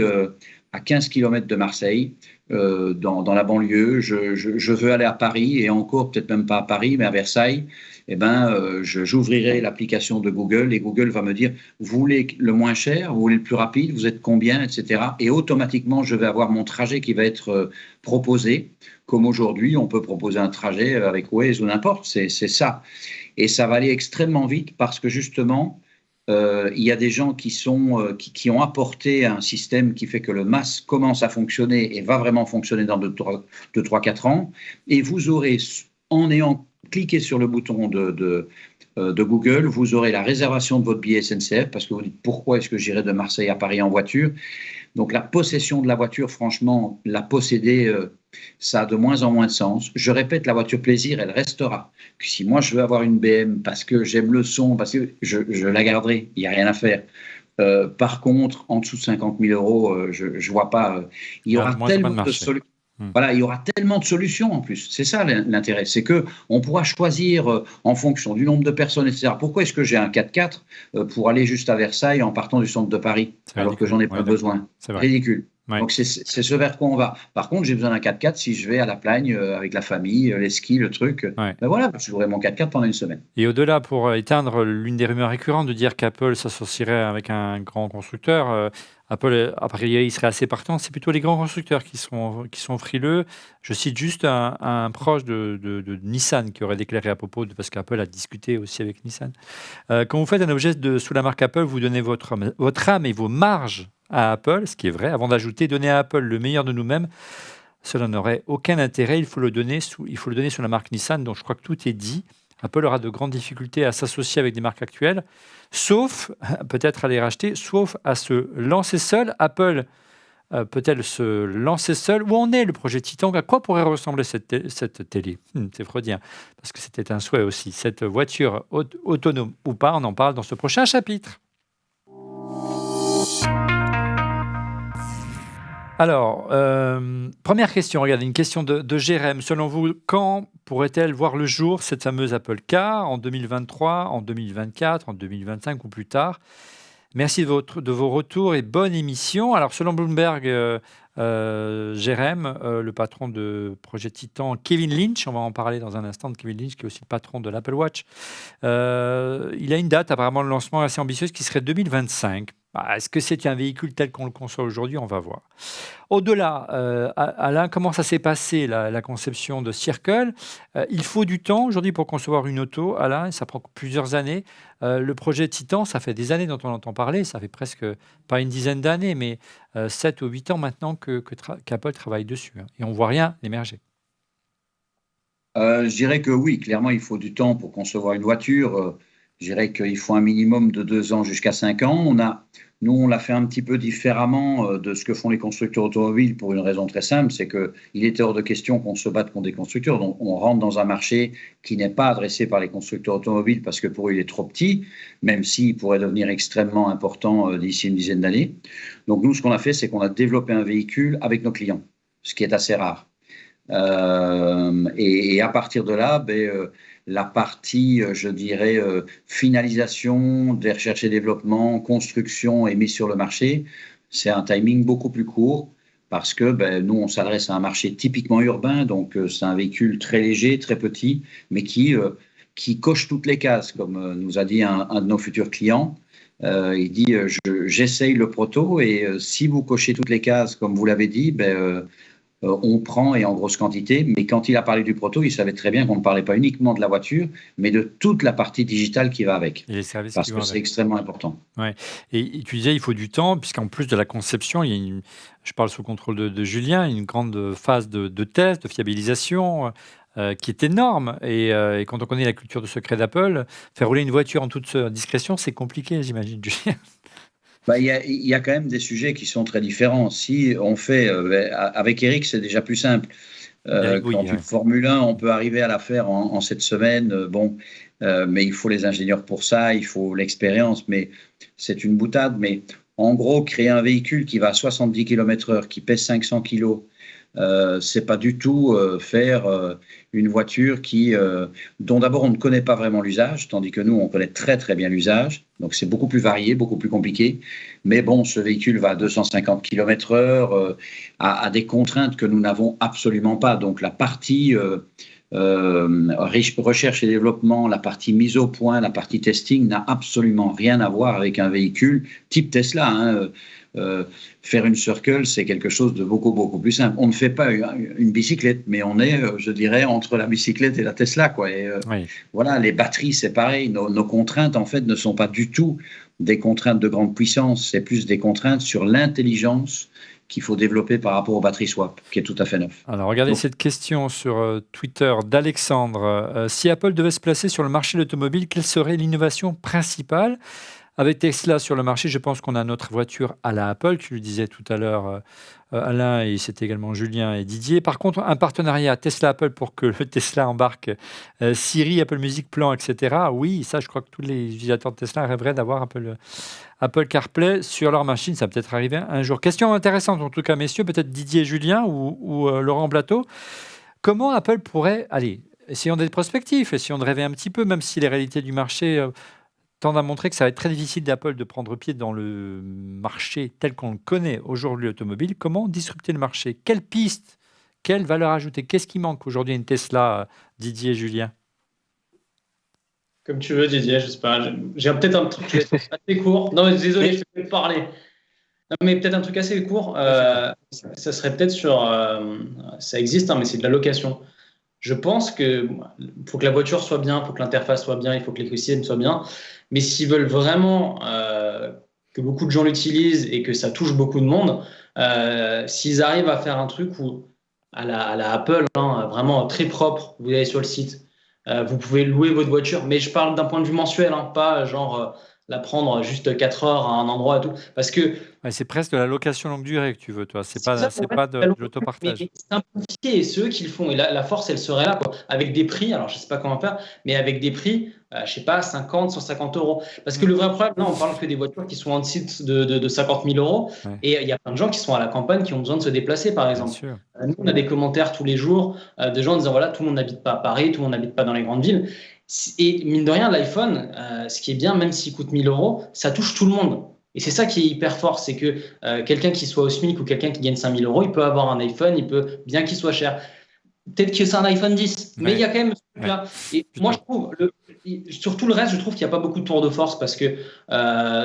à 15 km de Marseille, dans la banlieue. Je veux aller à Paris, et encore peut-être même pas à Paris, mais à Versailles. J'ouvrirai l'application de Google et Google va me dire, vous voulez le moins cher, vous voulez le plus rapide, vous êtes combien, etc. Et automatiquement, je vais avoir mon trajet qui va être proposé. Comme aujourd'hui, on peut proposer un trajet avec Waze ou n'importe, c'est ça. Et ça va aller extrêmement vite parce que justement, il y a des gens qui ont apporté un système qui fait que le MaaS commence à fonctionner et va vraiment fonctionner dans 2-3-4 ans. Et vous aurez, en ayant cliquez sur le bouton de Google, vous aurez la réservation de votre billet SNCF, parce que vous dites pourquoi est-ce que j'irai de Marseille à Paris en voiture. Donc la possession de la voiture, franchement, la posséder, ça a de moins en moins de sens. Je répète, la voiture plaisir, elle restera. Si moi je veux avoir une BM parce que j'aime le son, parce que je la garderai, il n'y a rien à faire. Par contre, en dessous de 50 000 euros, je ne vois pas. Il y aura tellement de solutions. Voilà, il y aura tellement de solutions en plus. C'est ça l'intérêt, c'est qu'on pourra choisir en fonction du nombre de personnes, etc. Pourquoi est-ce que j'ai un 4x4 pour aller juste à Versailles en partant du centre de Paris, alors que j'en ai pas besoin ? C'est ridicule. Ouais. Donc c'est ce vers quoi on va. Par contre, j'ai besoin d'un 4x4 si je vais à la Plagne avec la famille, les skis, le truc. Ouais. Ben voilà, je louerai mon 4x4 pendant une semaine. Et au-delà, pour éteindre l'une des rumeurs récurrentes de dire qu'Apple s'associerait avec un grand constructeur, Apple, a priori, il serait assez partant. C'est plutôt les grands constructeurs qui sont frileux. Je cite juste un proche de Nissan qui aurait déclaré à propos, parce qu'Apple a discuté aussi avec Nissan. Quand vous faites un objet sous la marque Apple, vous donnez votre âme et vos marges à Apple, ce qui est vrai, avant d'ajouter donner à Apple le meilleur de nous-mêmes. Cela n'aurait aucun intérêt. Il faut le donner sous la marque Nissan. Donc je crois que tout est dit. Apple aura de grandes difficultés à s'associer avec des marques actuelles, sauf peut-être à les racheter, sauf à se lancer seul. Apple peut-elle se lancer seule? Où en est le projet Titan? À quoi pourrait ressembler cette télé? C'est freudien, parce que c'était un souhait aussi. Cette voiture autonome ou pas, on en parle dans ce prochain chapitre. Alors, première question, regardez, une question de Jérém. Selon vous, quand pourrait-elle voir le jour, cette fameuse Apple Car? En 2023, en 2024, en 2025 ou plus tard? Merci de vos retours et bonne émission. Alors, selon Bloomberg, Jérém, le patron de Projet Titan, Kevin Lynch, on va en parler dans un instant de Kevin Lynch, qui est aussi le patron de l'Apple Watch, il a une date apparemment de lancement assez ambitieuse qui serait 2025. Est-ce que c'est un véhicule tel qu'on le conçoit aujourd'hui? On va voir. Au-delà, Alain, comment ça s'est passé, la conception de Circle? Il faut du temps aujourd'hui pour concevoir une auto, Alain, ça prend plusieurs années. Le projet Titan, ça fait des années dont on entend parler, ça fait presque, pas une dizaine d'années, mais 7 ou 8 ans maintenant qu'Apple travaille dessus, hein, et on ne voit rien émerger. Je dirais que oui, clairement, il faut du temps pour concevoir une voiture. Je dirais qu'il faut un minimum de 2 ans jusqu'à 5 ans. Nous, on l'a fait un petit peu différemment de ce que font les constructeurs automobiles pour une raison très simple, c'est qu'il était hors de question qu'on se batte contre des constructeurs. Donc, on rentre dans un marché qui n'est pas adressé par les constructeurs automobiles parce que pour eux, il est trop petit, même s'il pourrait devenir extrêmement important d'ici une dizaine d'années. Donc, nous, ce qu'on a fait, c'est qu'on a développé un véhicule avec nos clients, ce qui est assez rare. Et à partir de là, la partie, je dirais, finalisation des recherches et développement, construction et mise sur le marché, c'est un timing beaucoup plus court parce que nous, on s'adresse à un marché typiquement urbain, donc c'est un véhicule très léger, très petit, mais qui coche toutes les cases, comme nous a dit un de nos futurs clients. Il dit j'essaye le proto et si vous cochez toutes les cases, comme vous l'avez dit, on prend et en grosse quantité, mais quand il a parlé du proto, il savait très bien qu'on ne parlait pas uniquement de la voiture, mais de toute la partie digitale qui va avec. Et les services parce que c'est extrêmement important. Ouais. Et tu disais, il faut du temps, puisqu'en plus de la conception, il y a je parle sous contrôle de Julien, une grande phase de test, de fiabilisation, qui est énorme. Et quand on connaît la culture de secret d'Apple, faire rouler une voiture en toute discrétion, c'est compliqué, j'imagine, Julien. Il y a quand même des sujets qui sont très différents. Si on fait, avec Eric, c'est déjà plus simple. Quand une Formule 1, on peut arriver à la faire en 7 semaines. Mais il faut les ingénieurs pour ça, il faut l'expérience. Mais c'est une boutade. Mais en gros, créer un véhicule qui va à 70 km/h, qui pèse 500 kg, c'est pas du tout faire une voiture dont d'abord on ne connaît pas vraiment l'usage, tandis que nous on connaît très très bien l'usage, donc c'est beaucoup plus varié, beaucoup plus compliqué. Mais bon, ce véhicule va à 250 km/h, à des contraintes que nous n'avons absolument pas. Donc la partie recherche et développement, la partie mise au point, la partie testing n'a absolument rien à voir avec un véhicule type Tesla, hein. Faire une Circle, c'est quelque chose de beaucoup, beaucoup plus simple. On ne fait pas une bicyclette, mais on est, je dirais, entre la bicyclette et la Tesla, quoi. Et, oui. Voilà, les batteries, c'est pareil. Nos contraintes, en fait, ne sont pas du tout des contraintes de grande puissance. C'est plus des contraintes sur l'intelligence qu'il faut développer par rapport aux batteries swap, qui est tout à fait neuf. Alors, regardez cette question sur Twitter d'Alexandre. Si Apple devait se placer sur le marché de l'automobile, quelle serait l'innovation principale ? Avec Tesla sur le marché, je pense qu'on a notre voiture à la Apple. Tu le disais tout à l'heure, Alain, et c'est également Julien et Didier. Par contre, un partenariat Tesla-Apple pour que le Tesla embarque Siri, Apple Music, Plan, etc. Oui, ça, je crois que tous les utilisateurs de Tesla rêveraient d'avoir Apple CarPlay sur leur machine. Ça va peut-être arriver un jour. Question intéressante, en tout cas, messieurs, peut-être Didier et Julien ou Laurent Blateau. Comment Apple pourrait... Allez, essayons d'être prospectifs, essayons de rêver un petit peu, même si les réalités du marché... tendent à montrer que ça va être très difficile d'Apple de prendre pied dans le marché tel qu'on le connaît aujourd'hui automobile. Comment disrupter le marché? Quelle piste? Quelle valeur ajoutée? Qu'est-ce qui manque aujourd'hui à une Tesla, Didier et Julien? Comme tu veux, Didier, je sais pas. J'ai peut-être un truc assez court. Non, mais désolé, je vais te parler. Non, mais peut-être un truc assez court. Ça serait peut-être sur... ça existe, hein, mais c'est de la location. Je pense qu'il faut que la voiture soit bien, il faut que l'interface soit bien, il faut que l'écosystème soit bien. Mais s'ils veulent vraiment que beaucoup de gens l'utilisent et que ça touche beaucoup de monde, s'ils arrivent à faire un truc où, à la Apple, hein, vraiment très propre, vous allez sur le site, vous pouvez louer votre voiture, mais je parle d'un point de vue mensuel, hein, pas genre la prendre juste 4 heures à un endroit et tout. Parce que c'est presque de la location longue durée que tu veux, toi. C'est pas de l'autopartage. Mais simplifier, et ceux qui le font. Et la force, elle serait là, quoi. Avec des prix, alors je ne sais pas comment faire, mais avec des prix, je ne sais pas, 50, 150 euros. Parce que le vrai problème, là, on parle que des voitures qui sont en dessous de 50 000 euros. Ouais. Et il y a plein de gens qui sont à la campagne qui ont besoin de se déplacer, par exemple. Nous, on a des commentaires tous les jours de gens disant voilà, tout le monde n'habite pas à Paris, tout le monde n'habite pas dans les grandes villes. Et mine de rien, l'iPhone, ce qui est bien, même s'il coûte 1 000 euros, ça touche tout le monde. Et c'est ça qui est hyper fort, c'est que quelqu'un qui soit au SMIC ou quelqu'un qui gagne 5 000 euros, il peut avoir un iPhone, bien qu'il soit cher. Peut-être que c'est un iPhone 10, mais il y a quand même ce truc-là. Et moi, je trouve, sur tout le reste, je trouve qu'il n'y a pas beaucoup de tour de force parce que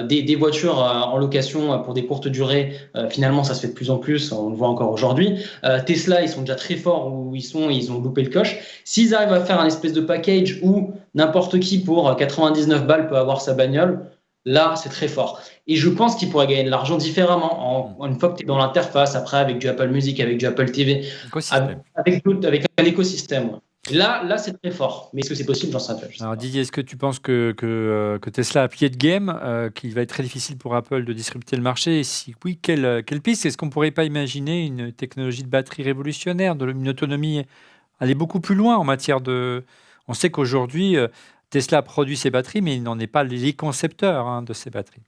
des voitures en location pour des courtes durées, finalement, ça se fait de plus en plus, on le voit encore aujourd'hui. Tesla, ils sont déjà très forts où ils ont loupé le coche. S'ils arrivent à faire un espèce de package où n'importe qui pour 99 balles peut avoir sa bagnole, là, c'est très fort. Et je pense qu'ils pourraient gagner de l'argent différemment une fois que tu es dans l'interface, après avec du Apple Music, avec du Apple TV, avec un écosystème. Ouais. Là, c'est très fort. Mais est-ce que c'est possible? J'en sais pas. Alors Didier, est-ce que tu penses que Tesla a pied de game, qu'il va être très difficile pour Apple de disrupter le marché? Et si oui, quelle piste? Est-ce qu'on ne pourrait pas imaginer une technologie de batterie révolutionnaire, une autonomie, aller beaucoup plus loin en matière de... On sait qu'aujourd'hui... Tesla produit ses batteries, mais il n'en est pas les concepteurs de ces batteries.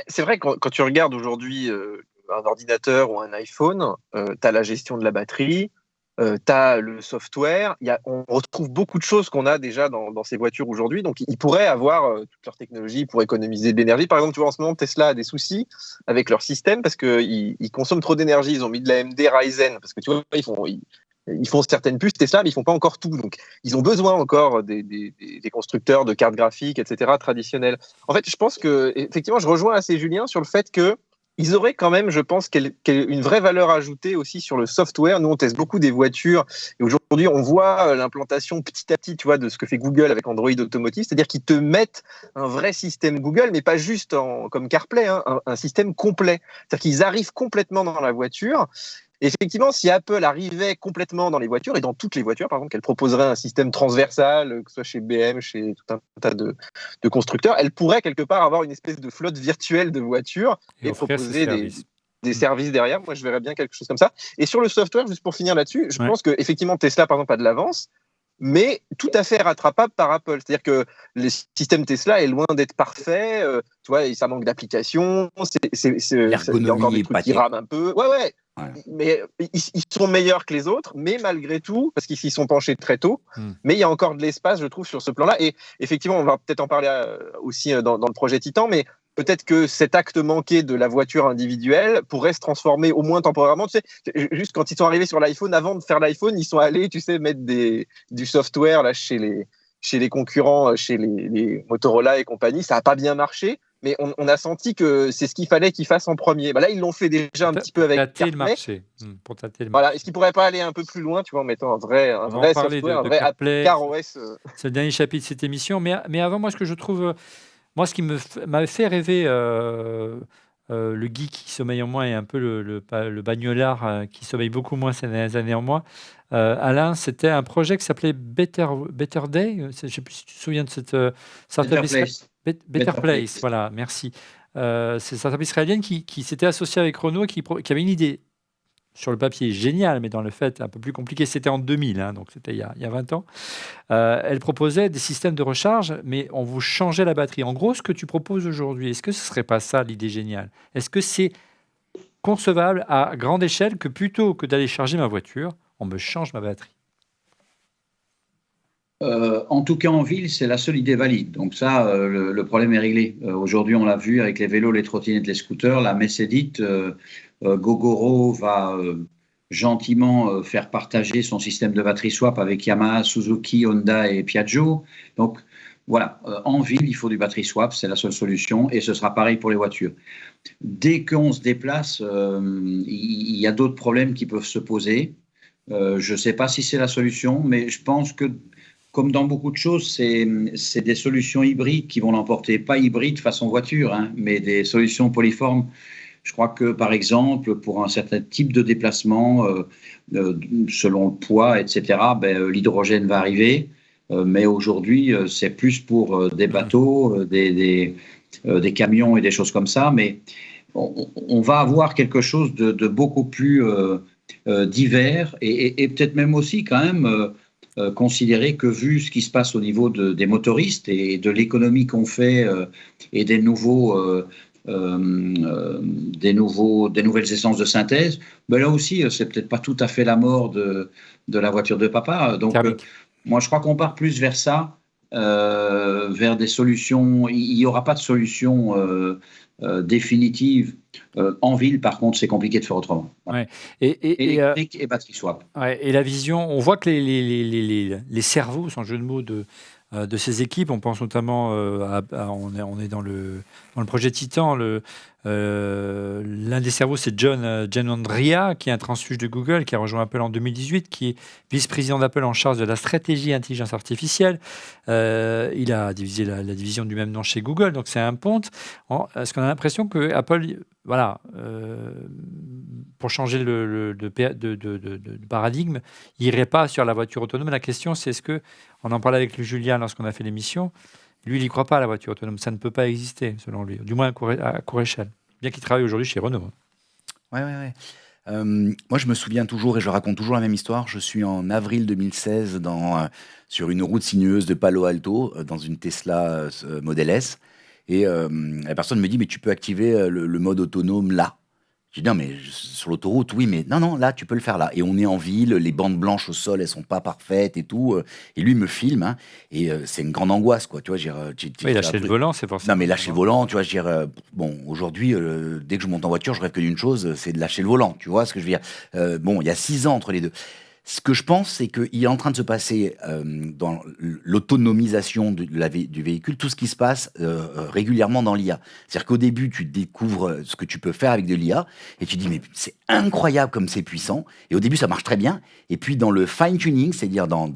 C'est vrai que quand tu regardes aujourd'hui un ordinateur ou un iPhone, tu as la gestion de la batterie, tu as le software, on retrouve beaucoup de choses qu'on a déjà dans ces voitures aujourd'hui. Donc, ils pourraient avoir toute leur technologie pour économiser de l'énergie. Par exemple, tu vois, en ce moment, Tesla a des soucis avec leur système parce qu'ils consomment trop d'énergie. Ils ont mis de la AMD Ryzen parce que tu vois, ils font certaines puces Tesla, mais ils font pas encore tout. Donc, ils ont besoin encore des constructeurs de cartes graphiques, etc., traditionnels. En fait, je pense que, effectivement, je rejoins assez Julien sur le fait que ils auraient quand même, je pense, une vraie valeur ajoutée aussi sur le software. Nous, on teste beaucoup des voitures et aujourd'hui, on voit l'implantation petit à petit, tu vois, de ce que fait Google avec Android Automotive, c'est-à-dire qu'ils te mettent un vrai système Google, mais pas juste comme CarPlay, un système complet. C'est-à-dire qu'ils arrivent complètement dans la voiture. Effectivement, si Apple arrivait complètement dans les voitures, et dans toutes les voitures, par exemple, qu'elle proposerait un système transversal, que ce soit chez BM, chez tout un tas de constructeurs, elle pourrait quelque part avoir une espèce de flotte virtuelle de voitures et proposer des services derrière. Moi, je verrais bien quelque chose comme ça. Et sur le software, juste pour finir là-dessus, je pense qu'effectivement, Tesla, par exemple, a de l'avance, mais tout à fait rattrapable par Apple. C'est-à-dire que le système Tesla est loin d'être parfait. Tu vois, ça manque d'applications. Il y a encore des trucs qui rament un peu. Ouais. Mais ils sont meilleurs que les autres, mais malgré tout, parce qu'ils s'y sont penchés très tôt, mais il y a encore de l'espace, je trouve, sur ce plan-là. Et effectivement, on va peut-être en parler aussi dans le projet Titan, mais peut-être que cet acte manqué de la voiture individuelle pourrait se transformer au moins temporairement. Tu sais, juste quand ils sont arrivés sur l'iPhone, avant de faire l'iPhone, ils sont allés, tu sais, mettre du software là, chez les concurrents, chez les Motorola et compagnie. Ça n'a pas bien marché. Mais on a senti que c'est ce qu'il fallait qu'ils fassent en premier. Là, ils l'ont fait déjà un petit peu avec CarPlay. Pour tâter le marché. Voilà. Est-ce qu'ils ne pourraient pas aller un peu plus loin, tu vois, en mettant un vrai software, un vrai CarOS C'est le dernier chapitre de cette émission. Mais avant, moi, ce que je trouve... Moi, ce qui m'avait fait rêver, le geek qui sommeille en moi et un peu le bagnolard qui sommeille beaucoup moins ces dernières années en moi, Alain, c'était un projet qui s'appelait Better Day. Je ne sais plus si tu te souviens de cette startup. Better Place, voilà, merci. C'est une startup israélienne qui s'était associée avec Renault et qui avait une idée sur le papier géniale, mais dans le fait un peu plus compliqué. C'était en 2000, donc c'était il y a 20 ans. Elle proposait des systèmes de recharge, mais on vous changeait la batterie. En gros, ce que tu proposes aujourd'hui, est-ce que ce ne serait pas ça l'idée géniale? Est-ce que c'est concevable à grande échelle que plutôt que d'aller charger ma voiture, on me change ma batterie? En tout cas, en ville, c'est la seule idée valide. Donc ça, le problème est réglé. Aujourd'hui, on l'a vu avec les vélos, les trottinettes, les scooters. La messe est dite. Gogoro va gentiment faire partager son système de batterie swap avec Yamaha, Suzuki, Honda et Piaggio. Donc voilà, en ville, il faut du batterie swap. C'est la seule solution. Et ce sera pareil pour les voitures. Dès qu'on se déplace, il y a d'autres problèmes qui peuvent se poser. Je ne sais pas si c'est la solution, mais je pense que comme dans beaucoup de choses, c'est des solutions hybrides qui vont l'emporter. Pas hybrides façon voiture, mais des solutions polyformes. Je crois que, par exemple, pour un certain type de déplacement, selon le poids, etc., l'hydrogène va arriver. mais aujourd'hui, c'est plus pour des bateaux, des camions et des choses comme ça. Mais on va avoir quelque chose de beaucoup plus divers et peut-être même aussi quand même considérer que vu ce qui se passe au niveau des motoristes et de l'économie qu'on fait et des nouvelles essences de synthèse, ben là aussi, c'est peut-être pas tout à fait la mort de la voiture de papa. Donc, moi, je crois qu'on part plus vers ça, vers des solutions. Il n'y aura pas de solution définitive. En ville, par contre, c'est compliqué de faire autrement. Ouais. Électrique et batterie swap. Ouais, et la vision, on voit que les cerveaux, sans jeu de mots, de ces équipes, on pense notamment on est dans le projet Titan, l'un des cerveaux, c'est John Andrea, qui est un transfuge de Google, qui a rejoint Apple en 2018, qui est vice-président d'Apple en charge de la stratégie intelligence artificielle. Il a divisé la division du même nom chez Google, donc c'est un ponte. Est-ce qu'on a l'impression que Apple, voilà, pour changer de paradigme, il n'irait pas sur la voiture autonome? La question, c'est on en parlait avec Julien lorsqu'on a fait l'émission, lui, il n'y croit pas à la voiture autonome. Ça ne peut pas exister, selon lui, du moins à court échelle. Bien qu'il travaille aujourd'hui chez Renault. Ouais. Moi, je me souviens toujours, et je raconte toujours la même histoire. Je suis en avril 2016 sur une route sinueuse de Palo Alto, dans une Tesla Model S. Et la personne me dit, mais tu peux activer le mode autonome là. Je dis, non, mais sur l'autoroute, oui, mais non, là, tu peux le faire là. Et on est en ville, les bandes blanches au sol, elles sont pas parfaites et tout. Et lui, il me filme, hein, et c'est une grande angoisse, quoi. Tu vois, lâcher le volant, c'est forcément. Non, mais lâcher le volant, tu vois, bon, aujourd'hui, dès que je monte en voiture, je rêve que d'une chose, c'est de lâcher le volant. Tu vois ce que je veux dire? Bon, il y a 6 ans entre les deux. Ce que je pense, c'est qu'il est en train de se passer dans l'autonomisation du véhicule, tout ce qui se passe régulièrement dans l'IA. C'est-à-dire qu'au début, tu découvres ce que tu peux faire avec de l'IA, et tu dis, mais c'est incroyable comme c'est puissant. Et au début, ça marche très bien. Et puis, dans le fine-tuning, c'est-à-dire dans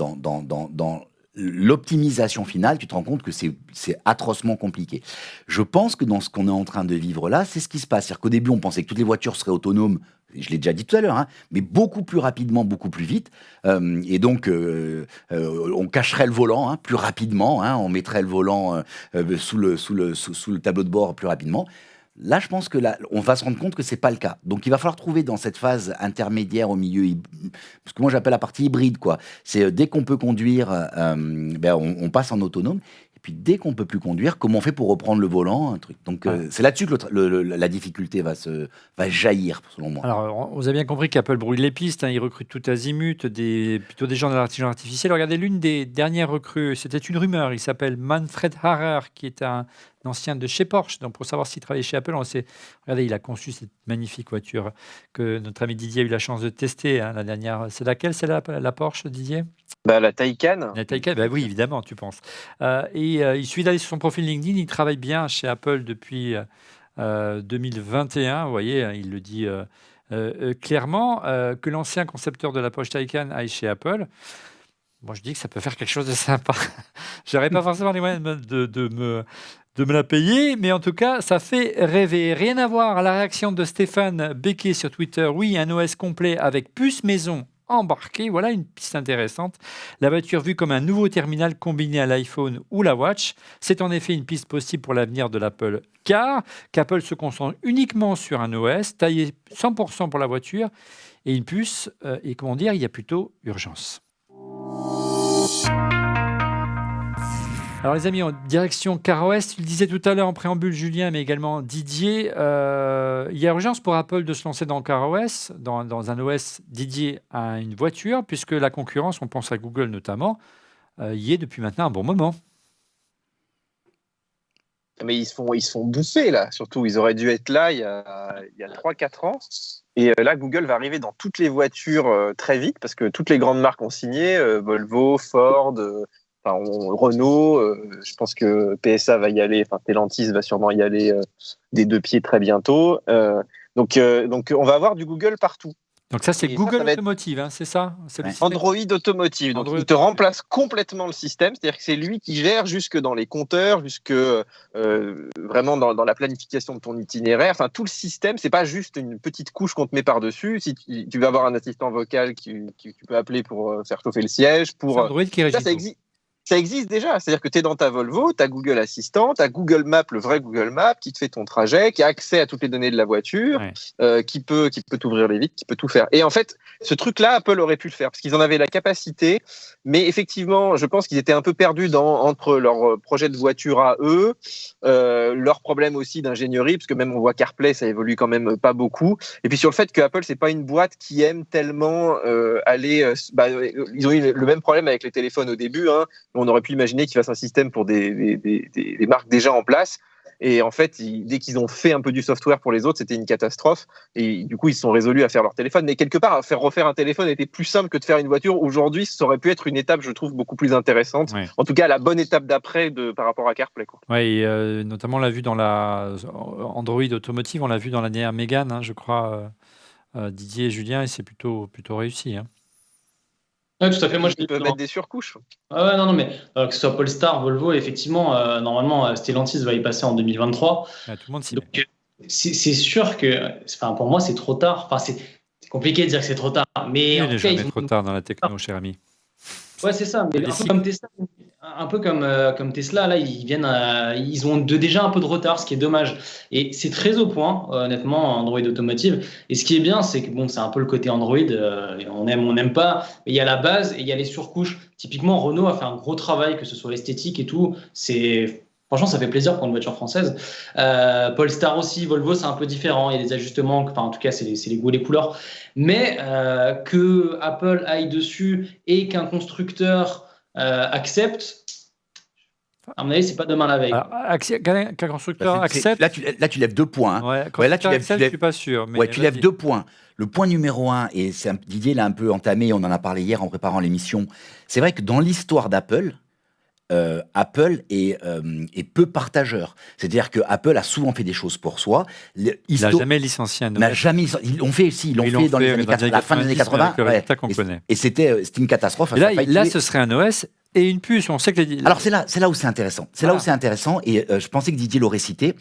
l'optimisation finale, tu te rends compte que c'est atrocement compliqué. Je pense que dans ce qu'on est en train de vivre là, c'est ce qui se passe. C'est-à-dire qu'au début, on pensait que toutes les voitures seraient autonomes, je l'ai déjà dit tout à l'heure, hein, mais beaucoup plus rapidement, beaucoup plus vite. Et donc, on cacherait le volant plus rapidement, hein, on mettrait le volant sous le tableau de bord plus rapidement. Là, je pense que on va se rendre compte que c'est pas le cas. Donc, il va falloir trouver dans cette phase intermédiaire au milieu, parce que moi j'appelle la partie hybride, quoi. C'est dès qu'on peut conduire, on passe en autonome. Et puis dès qu'on peut plus conduire, comment on fait pour reprendre le volant, un truc. Donc c'est là-dessus que la difficulté va jaillir, selon moi. Alors, vous avez bien compris qu'Apple brouille les pistes, hein, il recrute tout azimut, plutôt des gens de l'intelligence artificielle. Regardez, l'une des dernières recrues, c'était une rumeur, il s'appelle Manfred Harrer, qui est un ancien de chez Porsche. Donc, pour savoir s'il travaillait chez Apple, regardez, il a conçu cette magnifique voiture que notre ami Didier a eu la chance de tester, hein, la dernière. C'est laquelle? C'est la Porsche, Didier? La Taycan. La Taycan, oui, évidemment, tu penses. Il suffit d'aller sur son profil LinkedIn, il travaille bien chez Apple depuis 2021. Vous voyez, il le dit clairement. Que l'ancien concepteur de la Porsche Taycan aille chez Apple, moi je dis que ça peut faire quelque chose de sympa. Je n'aurais pas forcément les moyens de me la payer, mais en tout cas, ça fait rêver. Rien à voir à la réaction de Stéphane Becquet sur Twitter. Oui, un OS complet avec puce maison embarqué. Voilà une piste intéressante. La voiture vue comme un nouveau terminal combiné à l'iPhone ou la Watch. C'est en effet une piste possible pour l'avenir de l'Apple Car, qu'Apple se concentre uniquement sur un OS taillé 100% pour la voiture et une puce. Et comment dire, il y a plutôt urgence. Alors les amis, en direction CarOS, tu le disais tout à l'heure en préambule Julien, mais également Didier, il y a urgence pour Apple de se lancer dans CarOS, dans un OS dédié à une voiture, puisque la concurrence, on pense à Google notamment, y est depuis maintenant un bon moment. Mais ils se font bouffer là, surtout ils auraient dû être là il y a 3-4 ans. Et là, Google va arriver dans toutes les voitures très vite, parce que toutes les grandes marques ont signé, Volvo, Ford... Renault, je pense que PSA va y aller, Stellantis va sûrement y aller des 2 pieds très bientôt. Donc on va avoir du Google partout. Donc ça, c'est Google Automotive, hein, c'est ça? C'est le Android Automotive. Donc il te remplace complètement le système, c'est-à-dire que c'est lui qui gère jusque dans les compteurs, jusque vraiment dans la planification de ton itinéraire. Enfin, tout le système, c'est pas juste une petite couche qu'on te met par-dessus. Si tu vas avoir un assistant vocal que tu peux appeler pour faire chauffer le siège. C'est Android qui régit tout. ça existe déjà. C'est-à-dire que tu es dans ta Volvo, tu as Google Assistant, tu as Google Maps, le vrai Google Maps, qui te fait ton trajet, qui a accès à toutes les données de la voiture, qui peut t'ouvrir les vitres, qui peut tout faire. Et en fait, ce truc-là, Apple aurait pu le faire parce qu'ils en avaient la capacité. Mais effectivement, je pense qu'ils étaient un peu perdus entre leur projet de voiture à eux, leurs problèmes aussi d'ingénierie, parce que même on voit CarPlay, ça évolue quand même pas beaucoup. Et puis sur le fait que Apple, c'est pas une boîte qui aime tellement aller. Ils ont eu le même problème avec les téléphones au début. On aurait pu imaginer qu'ils fassent un système pour des marques déjà en place. Et en fait, dès qu'ils ont fait un peu du software pour les autres, c'était une catastrophe. Et du coup, ils se sont résolus à faire leur téléphone. Mais quelque part, refaire un téléphone était plus simple que de faire une voiture. Aujourd'hui, ça aurait pu être une étape, je trouve, beaucoup plus intéressante. Ouais. En tout cas, la bonne étape d'après par rapport à CarPlay. Oui, notamment on l'a vu dans la Android Automotive, on l'a vu dans la dernière Mégane, je crois, Didier et Julien, et c'est plutôt réussi. Oui, tout à fait. Moi, je peux mettre des surcouches. Non, mais que ce soit Polestar, Volvo, effectivement, normalement, Stellantis va y passer en 2023. Tout le monde s'y met. C'est sûr que, pour moi, c'est trop tard. Enfin, c'est compliqué de dire que c'est trop tard. Mais il n'est jamais trop tard dans la techno, cher ami. Ouais, c'est ça. Mais un peu comme Tesla, là, ils ont déjà un peu de retard, ce qui est dommage. Et c'est très au point, honnêtement, Android Automotive. Et ce qui est bien, c'est que c'est un peu le côté Android. On aime, on n'aime pas. Mais il y a la base et il y a les surcouches. Typiquement, Renault a fait un gros travail, que ce soit l'esthétique et tout. Franchement, ça fait plaisir pour une voiture française. Polestar aussi, Volvo, c'est un peu différent. Il y a des ajustements. En tout cas, c'est les goûts et les couleurs. Mais que Apple aille dessus et qu'un constructeur accepte, à mon avis, c'est pas demain la veille. Qu'un constructeur accepte. Là, tu lèves 2 points. Là, tu lèves, je suis pas sûr. Mais tu lèves 2 points. Le point numéro 1, et Didier l'a un peu entamé, on en a parlé hier en préparant l'émission. C'est vrai que dans l'histoire d'Apple, Apple est peu partageur. C'est-à-dire que Apple a souvent fait des choses pour soi. Il n'a jamais licencié un Noël. Ils l'ont fait dans les années 80, la fin des années 80. Et c'était une catastrophe. Et là, ce serait un OS et une puce. On sait que Alors c'est là où c'est intéressant. Là où c'est intéressant. Et je pensais que Didier l'aurait cité.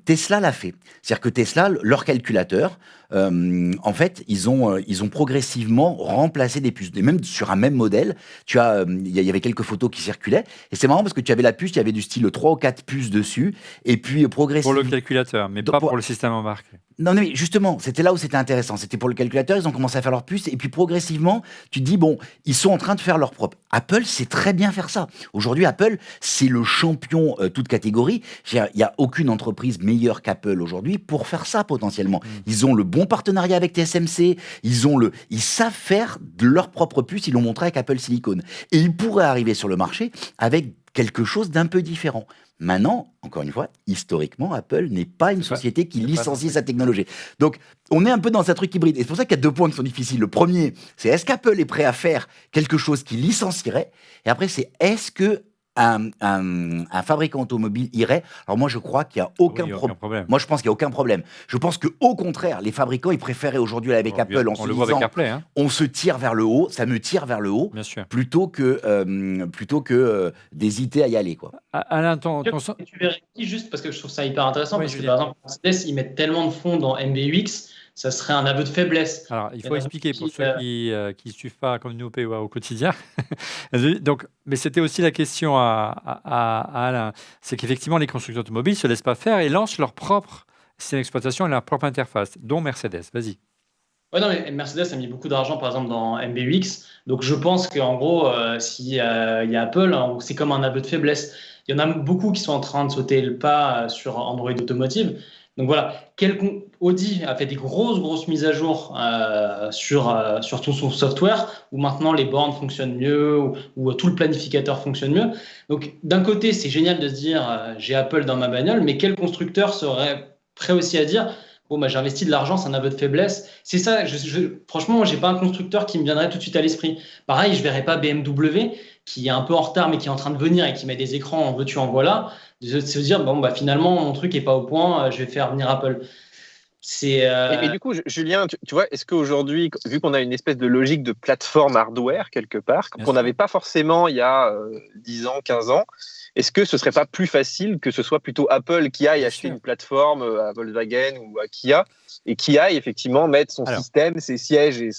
Tesla l'a fait. C'est-à-dire que Tesla, leur calculateur, en fait, ils ont progressivement remplacé des puces. Et même sur un même modèle, il y avait quelques photos qui circulaient. Et c'est marrant parce que tu avais la puce, il y avait du style 3 ou 4 puces dessus. Et puis progressivement... Pour le calculateur, mais pas pour le système embarqué. Non, mais justement, c'était là où c'était intéressant. C'était pour le calculateur, ils ont commencé à faire leur puce. Et puis progressivement, tu te dis, ils sont en train de faire leur propre. Apple sait très bien faire ça. Aujourd'hui, Apple, c'est le champion toute catégorie. Il n'y a aucune entreprise meilleure qu'Apple aujourd'hui pour faire ça potentiellement. Ils ont le bon partenariat avec TSMC, ils savent faire de leur propre puce, ils l'ont montré avec Apple Silicon. Et ils pourraient arriver sur le marché avec quelque chose d'un peu différent. Maintenant, encore une fois, historiquement, Apple n'est pas une société qui licencie sa technologie. Donc, on est un peu dans un truc hybride. Et c'est pour ça qu'il y a 2 points qui sont difficiles. Le premier, c'est est-ce qu'Apple est prêt à faire quelque chose qui licensierait ? Et après, c'est est-ce que un fabricant automobile irait. Alors moi, je crois qu'il n'y a aucun problème. Moi, je pense qu'il n'y a aucun problème. Je pense qu'au contraire, les fabricants, ils préféraient aujourd'hui aller avec Apple en se disant avec Apple, on se tire vers le haut, ça me tire vers le haut, plutôt que d'hésiter à y aller. Quoi. Alain, tu vérifies juste parce que je trouve ça hyper intéressant, parce que par exemple, Mercedes, ils mettent tellement de fonds dans MBUX, ça serait un aveu de faiblesse. Alors, il faut expliquer pour ceux qui ne suivent pas comme nous au POA au quotidien. Donc, mais c'était aussi la question à Alain. C'est qu'effectivement, les constructeurs automobiles ne se laissent pas faire et lancent leur propre système d'exploitation et leur propre interface, dont Mercedes. Vas-y. Oui, non, mais Mercedes a mis beaucoup d'argent, par exemple, dans MBUX. Donc, je pense qu'en gros, s'il y a Apple, c'est comme un aveu de faiblesse. Il y en a beaucoup qui sont en train de sauter le pas sur Android Automotive. Donc voilà, Audi a fait des grosses mises à jour sur tout son software, où maintenant les bornes fonctionnent mieux, où tout le planificateur fonctionne mieux. Donc d'un côté, c'est génial de se dire j'ai Apple dans ma bagnole, mais quel constructeur serait prêt aussi à dire j'ai investi de l'argent, c'est un aveu de faiblesse. C'est ça, franchement, je n'ai pas un constructeur qui me viendrait tout de suite à l'esprit. Pareil, je ne verrais pas BMW, qui est un peu en retard, mais qui est en train de venir et qui met des écrans en veux-tu, en voilà, de se dire, finalement, mon truc n'est pas au point, je vais faire venir Apple. Et du coup, Julien, tu vois, est-ce qu'aujourd'hui, vu qu'on a une espèce de logique de plateforme hardware quelque part, qu'on n'avait pas forcément il y a 10 ans, 15 ans, Est-ce que ce serait pas plus facile que ce soit plutôt Apple qui aille acheter une plateforme à Volkswagen ou à Kia et qui aille effectivement mettre son système, ses sièges et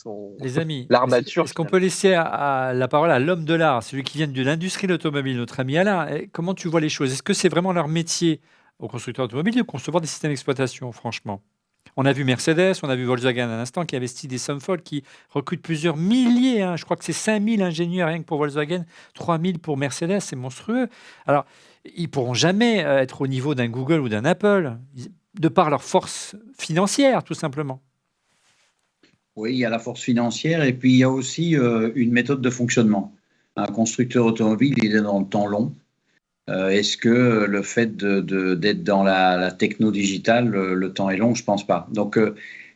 l'armature. Est-ce qu'on peut laisser la parole à l'homme de l'art, celui qui vient de l'industrie de l'automobile, notre ami Alain? Comment tu vois les choses? Est-ce que c'est vraiment leur métier aux constructeurs automobiles de concevoir des systèmes d'exploitation, franchement? On a vu Mercedes, on a vu Volkswagen à l'instant qui investit des sommes folles, qui recrutent plusieurs milliers. Je crois que c'est 5000 ingénieurs rien que pour Volkswagen, 3000 pour Mercedes, c'est monstrueux. Alors, ils ne pourront jamais être au niveau d'un Google ou d'un Apple, de par leur force financière, tout simplement. Oui, il y a la force financière et puis il y a aussi une méthode de fonctionnement. Un constructeur automobile, il est dans le temps long. Est-ce que le fait d'être dans la techno digitale, le temps est long? Je ne pense pas. Donc,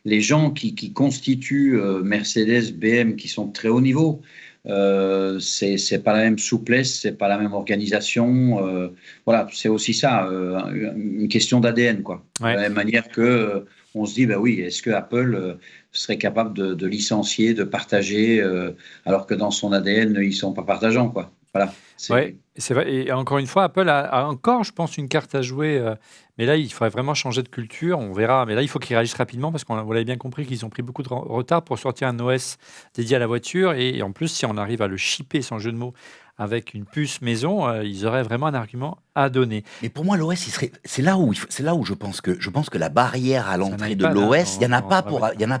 les gens qui constituent Mercedes, BM, qui sont de très haut niveau, c'est pas la même souplesse, c'est pas la même organisation. Voilà, c'est aussi ça, une question d'ADN, quoi. Ouais. De la même manière que on se dit, ben oui, est-ce que Apple serait capable de licencier, de partager, alors que dans son ADN, ils sont pas partageants, quoi. Voilà. Oui, c'est vrai. Et encore une fois, Apple a encore, je pense, une carte à jouer. Mais là, il faudrait vraiment changer de culture. On verra. Mais là, il faut qu'ils réagissent rapidement parce qu'on vous l'avez bien compris qu'ils ont pris beaucoup de retard pour sortir un OS dédié à la voiture. Et en plus, si on arrive à le shipper, sans jeu de mots, avec une puce maison, ils auraient vraiment un argument à donner. Mais pour moi, l'OS, c'est là où je pense que la barrière à l'entrée de l'OS, il n'y en a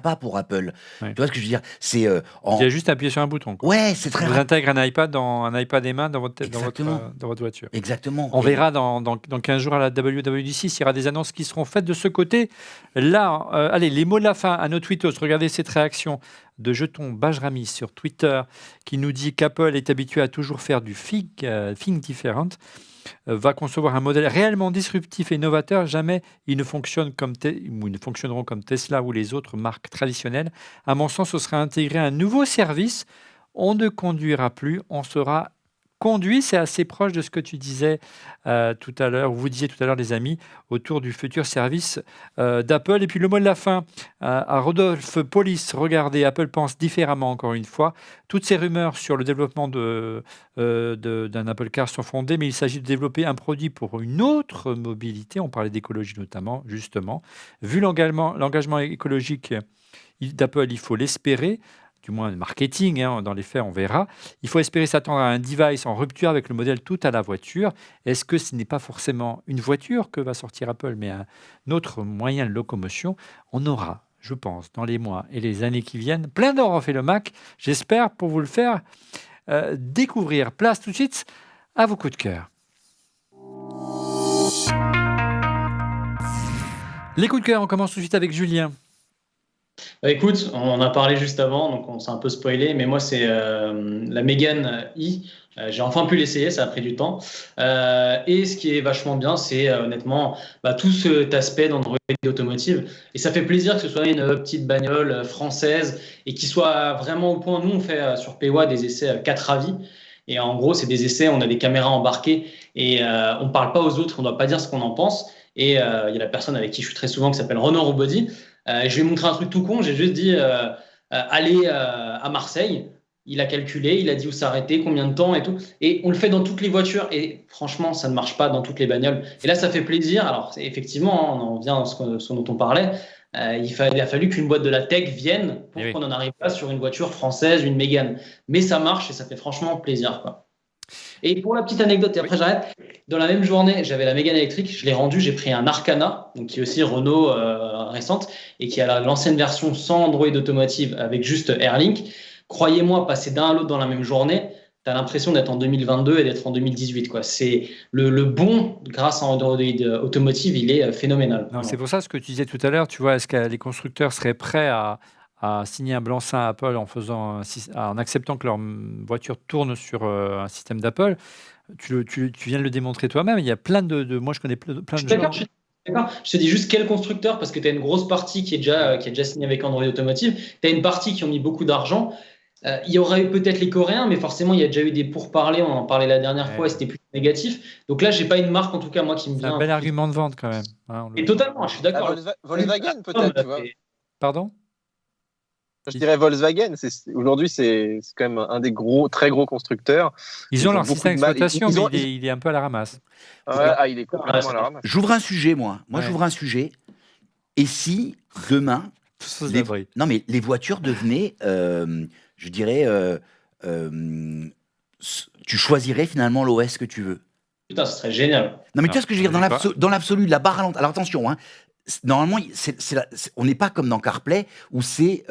pas pour Apple. Ouais. Tu vois ce que je veux dire? Il y a juste à appuyer sur un bouton. Quoi. Ouais, c'est très. Vous intégrez un iPad et main dans votre voiture. Exactement. On verra dans 15 jours à la WWDC s'il y aura des annonces qui seront faites de ce côté. Là, allez, les mots de la fin à nos tweetos. Regardez cette réaction de Jeton Bajrami sur Twitter qui nous dit qu'Apple est habitué à toujours faire du think different, va concevoir un modèle réellement disruptif et novateur. Jamais ils ne fonctionneront comme Tesla ou les autres marques traditionnelles. À mon sens, ce sera intégrer un nouveau service. On ne conduira plus, on sera conduit. C'est assez proche de ce que tu disais tout à l'heure, vous disiez tout à l'heure, les amis, autour du futur service d'Apple. Et puis le mot de la fin à Rodolphe Polis. Regardez, Apple pense différemment, encore une fois. Toutes ces rumeurs sur le développement d'un Apple Car sont fondées, mais il s'agit de développer un produit pour une autre mobilité. On parlait d'écologie notamment, justement. Vu l'engagement écologique d'Apple, il faut l'espérer. Du moins le marketing, dans les faits, on verra. Il faut espérer s'attendre à un device en rupture avec le modèle tout à la voiture. Est-ce que ce n'est pas forcément une voiture que va sortir Apple, mais un autre moyen de locomotion? On aura, je pense, dans les mois et les années qui viennent, plein d'or en fait le Mac, j'espère, pour vous le faire découvrir. Place tout de suite à vos coups de cœur. Les coups de cœur, on commence tout de suite avec Julien. Écoute, on en a parlé juste avant, donc on s'est un peu spoilé, mais moi c'est la Mégane E. J'ai enfin pu l'essayer, ça a pris du temps. Et ce qui est vachement bien, c'est honnêtement tout cet aspect d'Android automotive. Et ça fait plaisir que ce soit une petite bagnole française et qui soit vraiment au point. Nous, on fait sur POA des essais 4 avis. Et en gros, c'est des essais, on a des caméras embarquées et on ne parle pas aux autres, on ne doit pas dire ce qu'on en pense. Et il y a la personne avec qui je suis très souvent qui s'appelle Renaud Robody. Je lui ai montré un truc tout con, j'ai juste dit aller à Marseille. Il a calculé, il a dit où s'arrêter, combien de temps et tout. Et on le fait dans toutes les voitures. Et franchement, ça ne marche pas dans toutes les bagnoles. Et là, ça fait plaisir. Alors, effectivement, on en vient à ce dont on parlait. Il a fallu qu'une boîte de la tech vienne pour qu'on en arrive là sur une voiture française, une Mégane. Mais ça marche et ça fait franchement plaisir, quoi. Et pour la petite anecdote, et après j'arrête, dans la même journée, j'avais la Mégane électrique, je l'ai rendue, j'ai pris un Arcana, donc qui est aussi Renault récente, et qui a l'ancienne version sans Android automotive avec juste Airlink. Croyez-moi, passer d'un à l'autre dans la même journée, tu as l'impression d'être en 2022 et d'être en 2018. Quoi. C'est le bon, grâce à Android automotive, il est phénoménal. Non, c'est pour ça ce que tu disais tout à l'heure, tu vois, est-ce que les constructeurs seraient prêts à signer un blanc-seing à Apple en acceptant que leur voiture tourne sur un système d'Apple? Tu viens de le démontrer toi-même. Il y a plein moi, je connais plein de gens. D'accord. Je te dis juste quel constructeur, parce que tu as une grosse partie qui est déjà signée avec Android Automotive. Tu as une partie qui ont mis beaucoup d'argent. Il y aurait eu peut-être les Coréens, mais forcément, il y a déjà eu des pourparlers. On en parlait la dernière fois et c'était plus négatif. Donc là, je n'ai pas une marque, en tout cas, moi, qui me vient. C'est un bel argument de vente quand même. Et totalement, je suis d'accord. Volkswagen, peut-être, tu vois. Pardon? Je dirais Volkswagen. Aujourd'hui, c'est quand même un des très gros constructeurs. Ils ont leur système d'exploitation, mais il est un peu à la ramasse. Il est complètement à la ramasse. J'ouvre un sujet, moi. J'ouvre un sujet. Et si, demain, les voitures devenaient, je dirais, tu choisirais finalement l'OS que tu veux. Putain, ce serait génial. Non, mais tu vois ce que je veux dire, dans l'absolu, la barre à l'entrée. Alors attention, normalement, on n'est pas comme dans CarPlay où c'est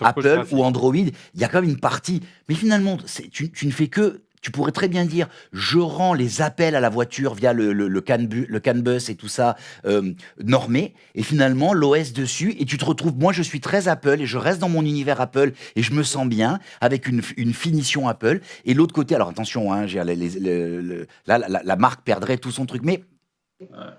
Apple ou Android. Il y a quand même une partie. Mais finalement, tu ne fais que. Tu pourrais très bien dire, je rends les appels à la voiture via le CAN bus et tout ça normé, et finalement l'OS dessus, et tu te retrouves, moi je suis très Apple, et je reste dans mon univers Apple, et je me sens bien, avec une finition Apple, et l'autre côté, alors attention, la marque perdrait tout son truc, mais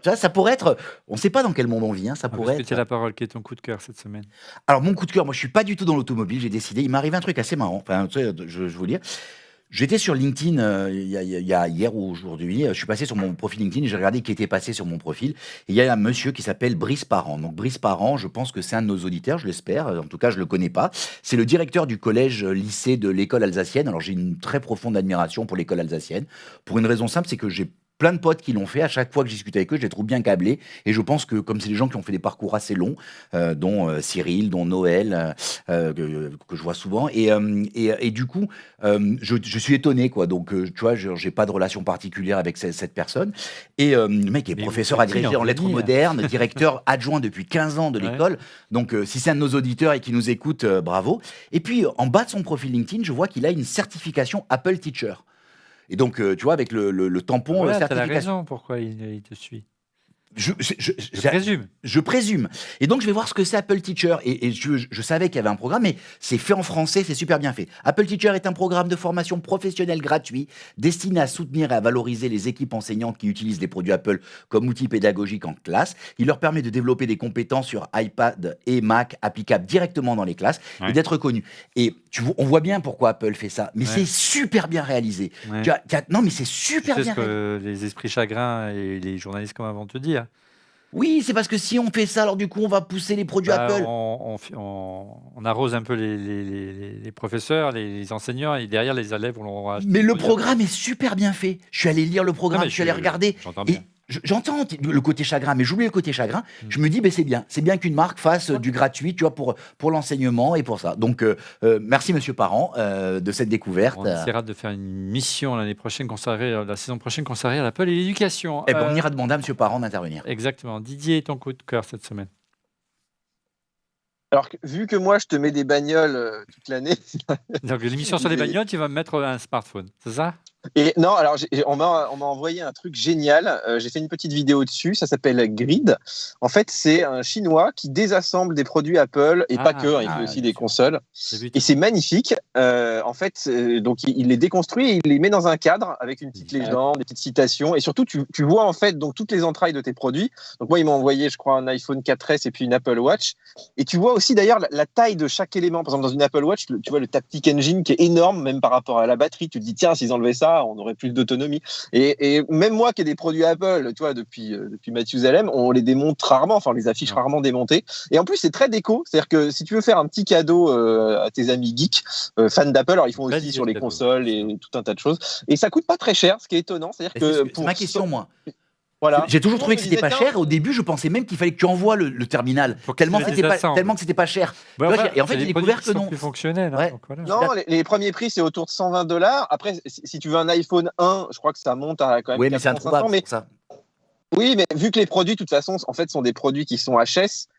ça pourrait être, on ne sait pas dans quel monde on vit, ça pourrait être... Tu as la parole, quel est ton coup de cœur cette semaine? Alors mon coup de cœur, moi je ne suis pas du tout dans l'automobile, j'ai décidé, il m'est arrivé un truc assez marrant, enfin, je vais vous dire. J'étais sur LinkedIn il y a hier ou aujourd'hui. Je suis passé sur mon profil LinkedIn et j'ai regardé qui était passé sur mon profil. Et il y a un monsieur qui s'appelle Brice Parent. Donc Brice Parent, je pense que c'est un de nos auditeurs, je l'espère. En tout cas, je le connais pas. C'est le directeur du collège-lycée de l'école alsacienne. Alors j'ai une très profonde admiration pour l'école alsacienne. Pour une raison simple, c'est que j'ai plein de potes qui l'ont fait. À chaque fois que je discute avec eux, je les trouve bien câblés. Et je pense que, comme c'est des gens qui ont fait des parcours assez longs, dont Cyril, dont Noël, que je vois souvent. Et du coup, je suis étonné, quoi. Donc, tu vois, j'ai pas de relation particulière avec cette personne. Et le mec est professeur agrégé en lettres modernes, directeur adjoint depuis 15 ans de l'école. Donc, si c'est un de nos auditeurs et qui nous écoute, bravo. Et puis, en bas de son profil LinkedIn, je vois qu'il a une certification Apple Teacher. Et donc, tu vois, avec le tampon voilà, certification. Tu as la raison pourquoi il te suit. Je présume. Je présume. Et donc, je vais voir ce que c'est Apple Teacher. Et je savais qu'il y avait un programme, mais c'est fait en français, c'est super bien fait. Apple Teacher est un programme de formation professionnelle gratuit destiné à soutenir et à valoriser les équipes enseignantes qui utilisent les produits Apple comme outil pédagogique en classe. Il leur permet de développer des compétences sur iPad et Mac applicables directement dans les classes et d'être reconnus. Et on voit bien pourquoi Apple fait ça, mais c'est super bien réalisé. Non, mais c'est super bien réalisé. C'est ce que les esprits chagrins et les journalistes comme avant te dire. Oui, c'est parce que si on fait ça, alors du coup, on va pousser les produits Apple. On arrose un peu les professeurs, les enseignants, et derrière, les élèves, on l'aura. Mais le programme est super bien fait. Je suis allé lire le programme, je suis allé regarder. J'entends bien. J'entends le côté chagrin, mais j'oublie le côté chagrin. Je me dis, c'est bien qu'une marque fasse du gratuit, tu vois, pour l'enseignement et pour ça. Donc, merci Monsieur Parent de cette découverte. On essaiera de faire une mission la saison prochaine consacrée à l'Apple et l'éducation. Et on ira demander à Monsieur Parent d'intervenir. Exactement. Didier, ton coup de cœur cette semaine? Alors, vu que moi, je te mets des bagnoles toute l'année. Donc, l'émission sur les bagnoles, tu vas me mettre un smartphone, c'est ça? Et non, alors on m'a envoyé un truc génial. J'ai fait une petite vidéo dessus. Ça s'appelle Grid. En fait, c'est un Chinois qui désassemble des produits Apple et pas que. Il fait aussi des consoles. Et c'est magnifique. En fait, donc il les déconstruit et il les met dans un cadre avec une petite légende, des petites citations. Et surtout, tu vois en fait donc toutes les entrailles de tes produits. Donc moi, il m'a envoyé, je crois, un iPhone 4S et puis une Apple Watch. Et tu vois aussi d'ailleurs la taille de chaque élément. Par exemple, dans une Apple Watch, tu vois le Taptic Engine qui est énorme, même par rapport à la batterie. Tu te dis tiens, s'ils enlevaient ça, on aurait plus d'autonomie. Et même moi qui ai des produits Apple, tu vois, depuis Mathusalem, on les démonte rarement, enfin on les affiche rarement démontés. Et en plus c'est très déco, c'est-à-dire que si tu veux faire un petit cadeau à tes amis geeks, fans d'Apple, alors ils font aussi sur les consoles et tout un tas de choses. Et ça coûte pas très cher, ce qui est étonnant, c'est-à-dire que c'est ma question moi. Voilà. J'ai toujours trouvé que c'était pas cher. Au début, je pensais même qu'il fallait que tu envoies le terminal. Tellement que c'était pas cher. Et en fait, j'ai découvert que non. Plus fonctionnel. Ouais. Donc voilà. Non, les premiers prix, c'est autour de $120. Après, si tu veux un iPhone 1, je crois que ça monte à quand même 400, mais c'est introuvable, mais ça. Oui, mais vu que les produits, de toute façon, en fait, sont des produits qui sont HS,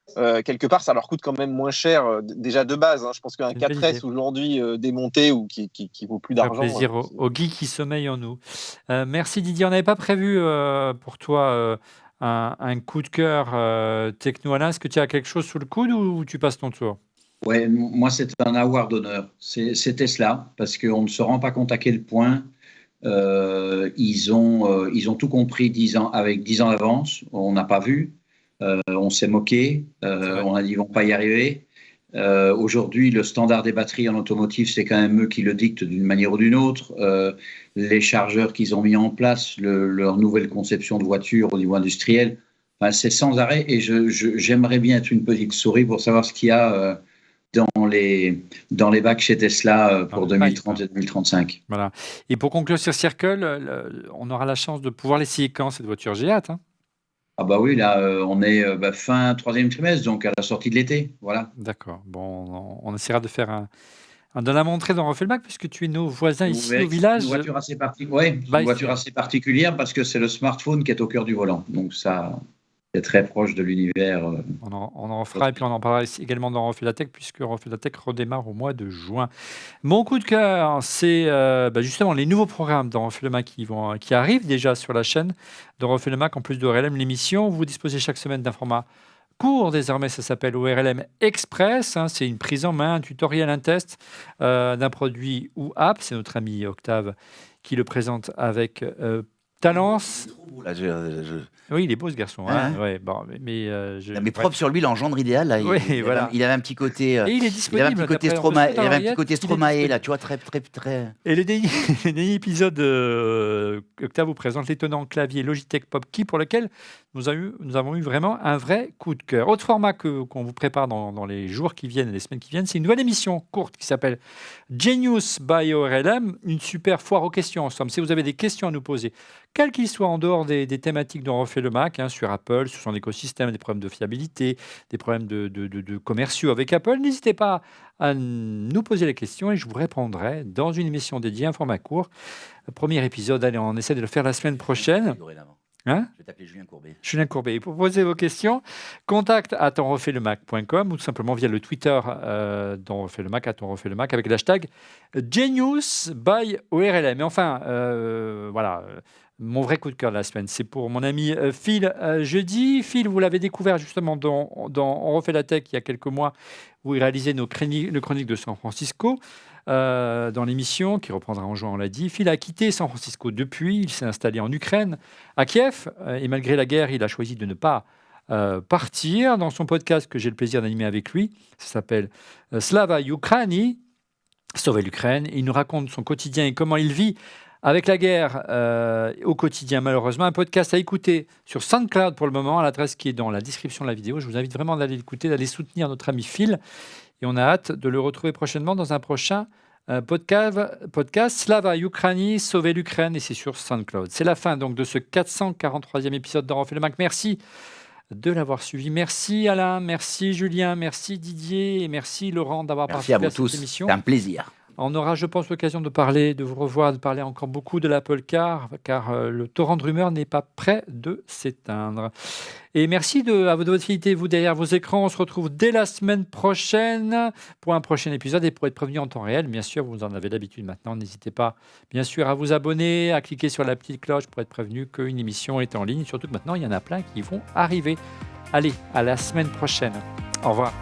quelque part, ça leur coûte quand même moins cher déjà de base. Je pense qu'un 4S aujourd'hui démonté ou qui vaut plus d'argent. Plaisir aux geeks qui sommeillent en nous. Merci Didier. On n'avait pas prévu pour toi un coup de cœur techno. Alain, est-ce que tu as quelque chose sous le coude ou tu passes ton tour? Ouais, moi, c'est un award d'honneur. C'est Tesla, parce qu'on ne se rend pas compte à quel point ils ont tout compris avec 10 ans d'avance. On n'a pas vu, on s'est moqué, on a dit ils ne vont pas y arriver. Aujourd'hui, le standard des batteries en automotive, c'est quand même eux qui le dictent d'une manière ou d'une autre. Les chargeurs qu'ils ont mis en place, leur nouvelle conception de voiture au niveau industriel, c'est sans arrêt. Et j'aimerais bien être une petite souris pour savoir ce qu'il y a dans les bacs chez Tesla pour 2030 et 2035. Voilà. Et pour conclure sur Circle, on aura la chance de pouvoir l'essayer quand cette voiture? J'ai hâte. Ah bah oui, là, on est fin 3e trimestre, donc à la sortie de l'été. Voilà. D'accord. Bon, on essaiera de faire de la montrer dans Refait le Mac, puisque tu es nos voisins ici au village. Une voiture assez assez particulière parce que c'est le smartphone qui est au cœur du volant. Donc ça, c'est très proche de l'univers. On en fera et puis on en parlera également dans Refait la Tech, puisque Refait la Tech redémarre au mois de juin. Mon coup de cœur, c'est justement les nouveaux programmes dans Refait le Mac qui arrivent déjà sur la chaîne de Refait le Mac, en plus de ORLM, l'émission. Vous disposez chaque semaine d'un format court. Désormais, ça s'appelle ORLM Express. C'est une prise en main, un tutoriel, un test d'un produit ou app. C'est notre ami Octave qui le présente avec talence. Oui, il est beau ce garçon. Ouais, bon, mais propre sur lui, l'engendre idéal. Là, il avait un petit côté. Et il est disponible. Il avait un petit côté Stromae là, tu vois, très. Et le dernier épisode, Octave vous présente l'étonnant clavier Logitech PopKey pour lequel nous avons eu vraiment un vrai coup de cœur. Autre format qu'on vous prépare dans les jours qui viennent et les semaines qui viennent, c'est une nouvelle émission courte qui s'appelle Genius by ORLM, une super foire aux questions en somme. Si vous avez des questions à nous poser, quels qu'ils soient en dehors des thématiques dont on refait le Mac, sur Apple, sur son écosystème, des problèmes de fiabilité, des problèmes de commerciaux avec Apple, n'hésitez pas à nous poser les questions et je vous répondrai dans une émission dédiée, un format court. Le premier épisode, allez, on essaie de le faire la semaine prochaine. Je vais t'appeler Julien Courbet. Julien Courbet. Pour poser vos questions, contact@onrefaitLemac.com ou tout simplement via le Twitter d'On refait le Mac, @onrefaitLemac, avec le hashtag Genius by ORLM. Mais enfin, voilà, mon vrai coup de cœur de la semaine, c'est pour mon ami Phil Jeudi. Phil, vous l'avez découvert justement dans On refait la tech il y a quelques mois, où il réalisait nos chroniques de San Francisco. Dans l'émission, qui reprendra en juin, on l'a dit. Phil a quitté San Francisco depuis, il s'est installé en Ukraine, à Kiev, et malgré la guerre, il a choisi de ne pas partir. Dans son podcast que j'ai le plaisir d'animer avec lui, ça s'appelle Slava Ukraini, Sauver l'Ukraine. Il nous raconte son quotidien et comment il vit avec la guerre au quotidien, malheureusement. Un podcast à écouter sur SoundCloud pour le moment, à l'adresse qui est dans la description de la vidéo. Je vous invite vraiment d'aller l'écouter, d'aller soutenir notre ami Phil. Et on a hâte de le retrouver prochainement dans un prochain podcast Slava Ukraini, Sauver l'Ukraine, et c'est sur SoundCloud. C'est la fin donc de ce 443e épisode d'On refait le Mac. Merci de l'avoir suivi. Merci Alain, merci Julien, merci Didier et merci Laurent d'avoir participé à cette émission. C'est un plaisir. On aura, je pense, l'occasion de vous revoir, de parler encore beaucoup de l'Apple Car, car le torrent de rumeurs n'est pas prêt de s'éteindre. Et merci à votre fidélité, vous derrière vos écrans. On se retrouve dès la semaine prochaine pour un prochain épisode et pour être prévenu en temps réel. Bien sûr, vous en avez l'habitude maintenant. N'hésitez pas, bien sûr, à vous abonner, à cliquer sur la petite cloche pour être prévenu qu'une émission est en ligne. Surtout que maintenant, il y en a plein qui vont arriver. Allez, à la semaine prochaine. Au revoir.